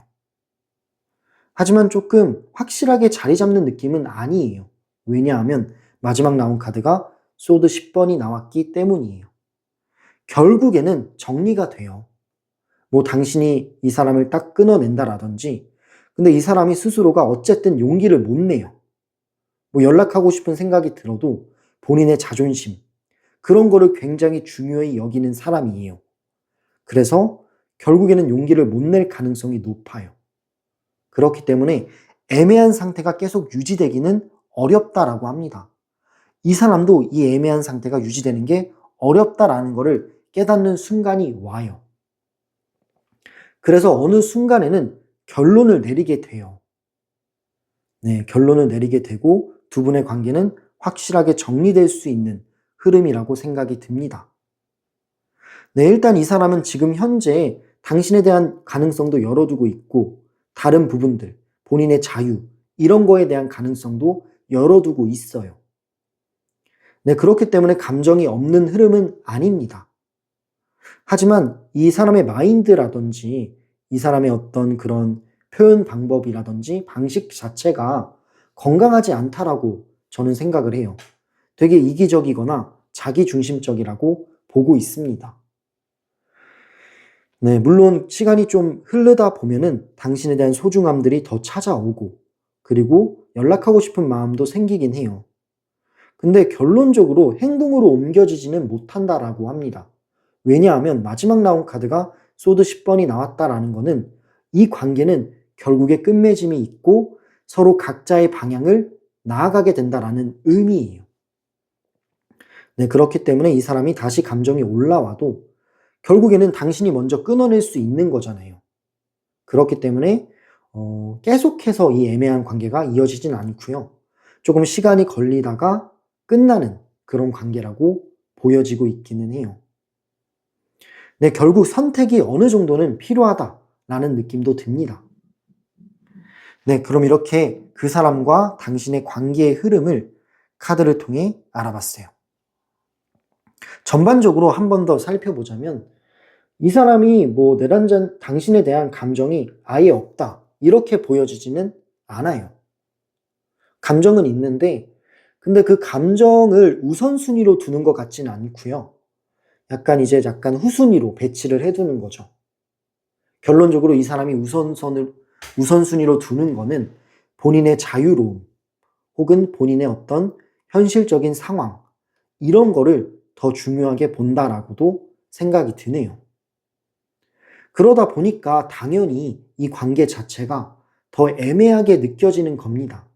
하지만 조금 확실하게 자리 잡는 느낌은 아니에요. 왜냐하면 마지막 나온 카드가 소드 10번이 나왔기 때문이에요. 결국에는 정리가 돼요. 뭐 당신이 이 사람을 딱 끊어낸다라든지, 근데 이 사람이 스스로가 어쨌든 용기를 못 내요. 뭐 연락하고 싶은 생각이 들어도 본인의 자존심, 그런 거를 굉장히 중요히 여기는 사람이에요. 그래서 결국에는 용기를 못 낼 가능성이 높아요. 그렇기 때문에 애매한 상태가 계속 유지되기는 어렵다라고 합니다. 이 사람도 이 애매한 상태가 유지되는 게 어렵다라는 것을 깨닫는 순간이 와요. 그래서 어느 순간에는 결론을 내리게 돼요. 네, 결론을 내리게 되고 두 분의 관계는 확실하게 정리될 수 있는 흐름이라고 생각이 듭니다. 네, 일단 이 사람은 지금 현재 당신에 대한 가능성도 열어두고 있고 다른 부분들, 본인의 자유, 이런 거에 대한 가능성도 열어두고 있어요. 네, 그렇기 때문에 감정이 없는 흐름은 아닙니다. 하지만 이 사람의 마인드라든지 이 사람의 어떤 그런 표현 방법이라든지 방식 자체가 건강하지 않다라고 저는 생각을 해요. 되게 이기적이거나 자기중심적이라고 보고 있습니다. 네, 물론 시간이 좀 흐르다 보면은 당신에 대한 소중함들이 더 찾아오고, 그리고 연락하고 싶은 마음도 생기긴 해요. 근데 결론적으로 행동으로 옮겨지지는 못한다라고 합니다. 왜냐하면 마지막 나온 카드가 소드 10번이 나왔다라는 거는 이 관계는 결국에 끝맺음이 있고 서로 각자의 방향을 나아가게 된다라는 의미예요. 네, 그렇기 때문에 이 사람이 다시 감정이 올라와도 결국에는 당신이 먼저 끊어낼 수 있는 거잖아요. 그렇기 때문에 계속해서 이 애매한 관계가 이어지진 않고요. 조금 시간이 걸리다가 끝나는 그런 관계라고 보여지고 있기는 해요. 네, 결국 선택이 어느 정도는 필요하다라는 느낌도 듭니다. 네, 그럼 이렇게 그 사람과 당신의 관계의 흐름을 카드를 통해 알아봤어요. 전반적으로 한 번 더 살펴보자면 이 사람이 당신에 대한 감정이 아예 없다 이렇게 보여지지는 않아요. 감정은 있는데 근데 그 감정을 우선순위로 두는 것 같지는 않고요. 약간 후순위로 배치를 해두는 거죠. 결론적으로 이 사람이 우선순위로 두는 거는 본인의 자유로움 혹은 본인의 어떤 현실적인 상황 이런 거를 더 중요하게 본다라고도 생각이 드네요. 그러다 보니까 당연히 이 관계 자체가 더 애매하게 느껴지는 겁니다.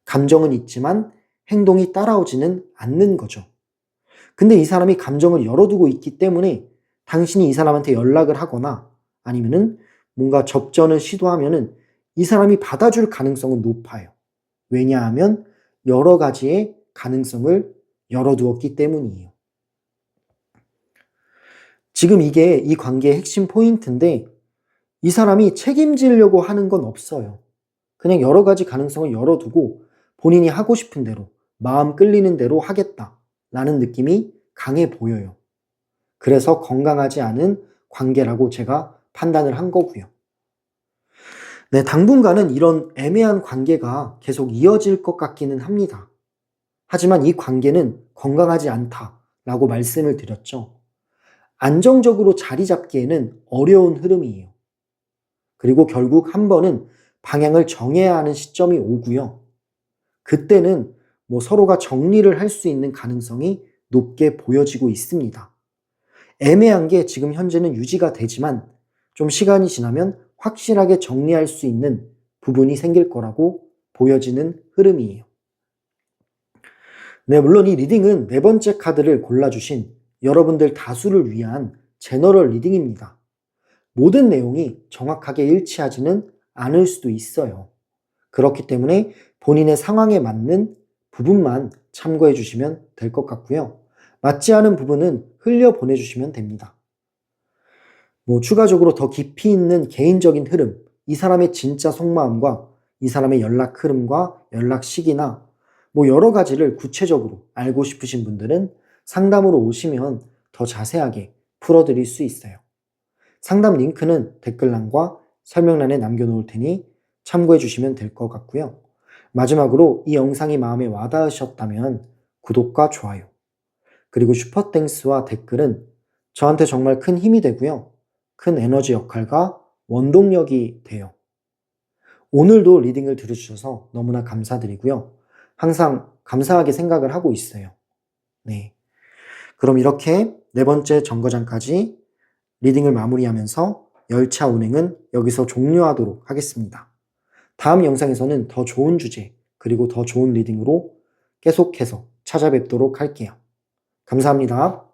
감정은 있지만 행동이 따라오지는 않는 거죠. 근데 이 사람이 감정을 열어두고 있기 때문에 당신이 이 사람한테 연락을 하거나 아니면은 뭔가 접전을 시도하면은 이 사람이 받아줄 가능성은 높아요. 왜냐하면 여러 가지의 가능성을 열어두었기 때문이에요. 지금 이게 이 관계의 핵심 포인트인데 이 사람이 책임지려고 하는 건 없어요. 그냥 여러 가지 가능성을 열어두고 본인이 하고 싶은 대로 마음 끌리는 대로 하겠다라는 느낌이 강해 보여요. 그래서 건강하지 않은 관계라고 제가 판단을 한 거고요. 네, 당분간은 이런 애매한 관계가 계속 이어질 것 같기는 합니다. 하지만 이 관계는 건강하지 않다라고 말씀을 드렸죠. 안정적으로 자리 잡기에는 어려운 흐름이에요. 그리고 결국 한 번은 방향을 정해야 하는 시점이 오고요. 그때는 서로가 정리를 할 수 있는 가능성이 높게 보여지고 있습니다. 애매한 게 지금 현재는 유지가 되지만 좀 시간이 지나면 확실하게 정리할 수 있는 부분이 생길 거라고 보여지는 흐름이에요. 네, 물론 이 리딩은 네 번째 카드를 골라주신 여러분들 다수를 위한 제너럴 리딩입니다. 모든 내용이 정확하게 일치하지는 않을 수도 있어요. 그렇기 때문에 본인의 상황에 맞는 부분만 참고해 주시면 될 것 같고요. 맞지 않은 부분은 흘려 보내주시면 됩니다. 추가적으로 더 깊이 있는 개인적인 흐름, 이 사람의 진짜 속마음과 이 사람의 연락 흐름과 연락 시기나 여러 가지를 구체적으로 알고 싶으신 분들은 상담으로 오시면 더 자세하게 풀어드릴 수 있어요. 상담 링크는 댓글란과 설명란에 남겨놓을 테니 참고해 주시면 될 것 같고요. 마지막으로 이 영상이 마음에 와닿으셨다면 구독과 좋아요, 그리고 슈퍼땡스와 댓글은 저한테 정말 큰 힘이 되고요. 큰 에너지 역할과 원동력이 돼요. 오늘도 리딩을 들어주셔서 너무나 감사드리고요. 항상 감사하게 생각을 하고 있어요. 네. 그럼 이렇게 네 번째 정거장까지 리딩을 마무리하면서 열차 운행은 여기서 종료하도록 하겠습니다. 다음 영상에서는 더 좋은 주제 그리고 더 좋은 리딩으로 계속해서 찾아뵙도록 할게요. 감사합니다.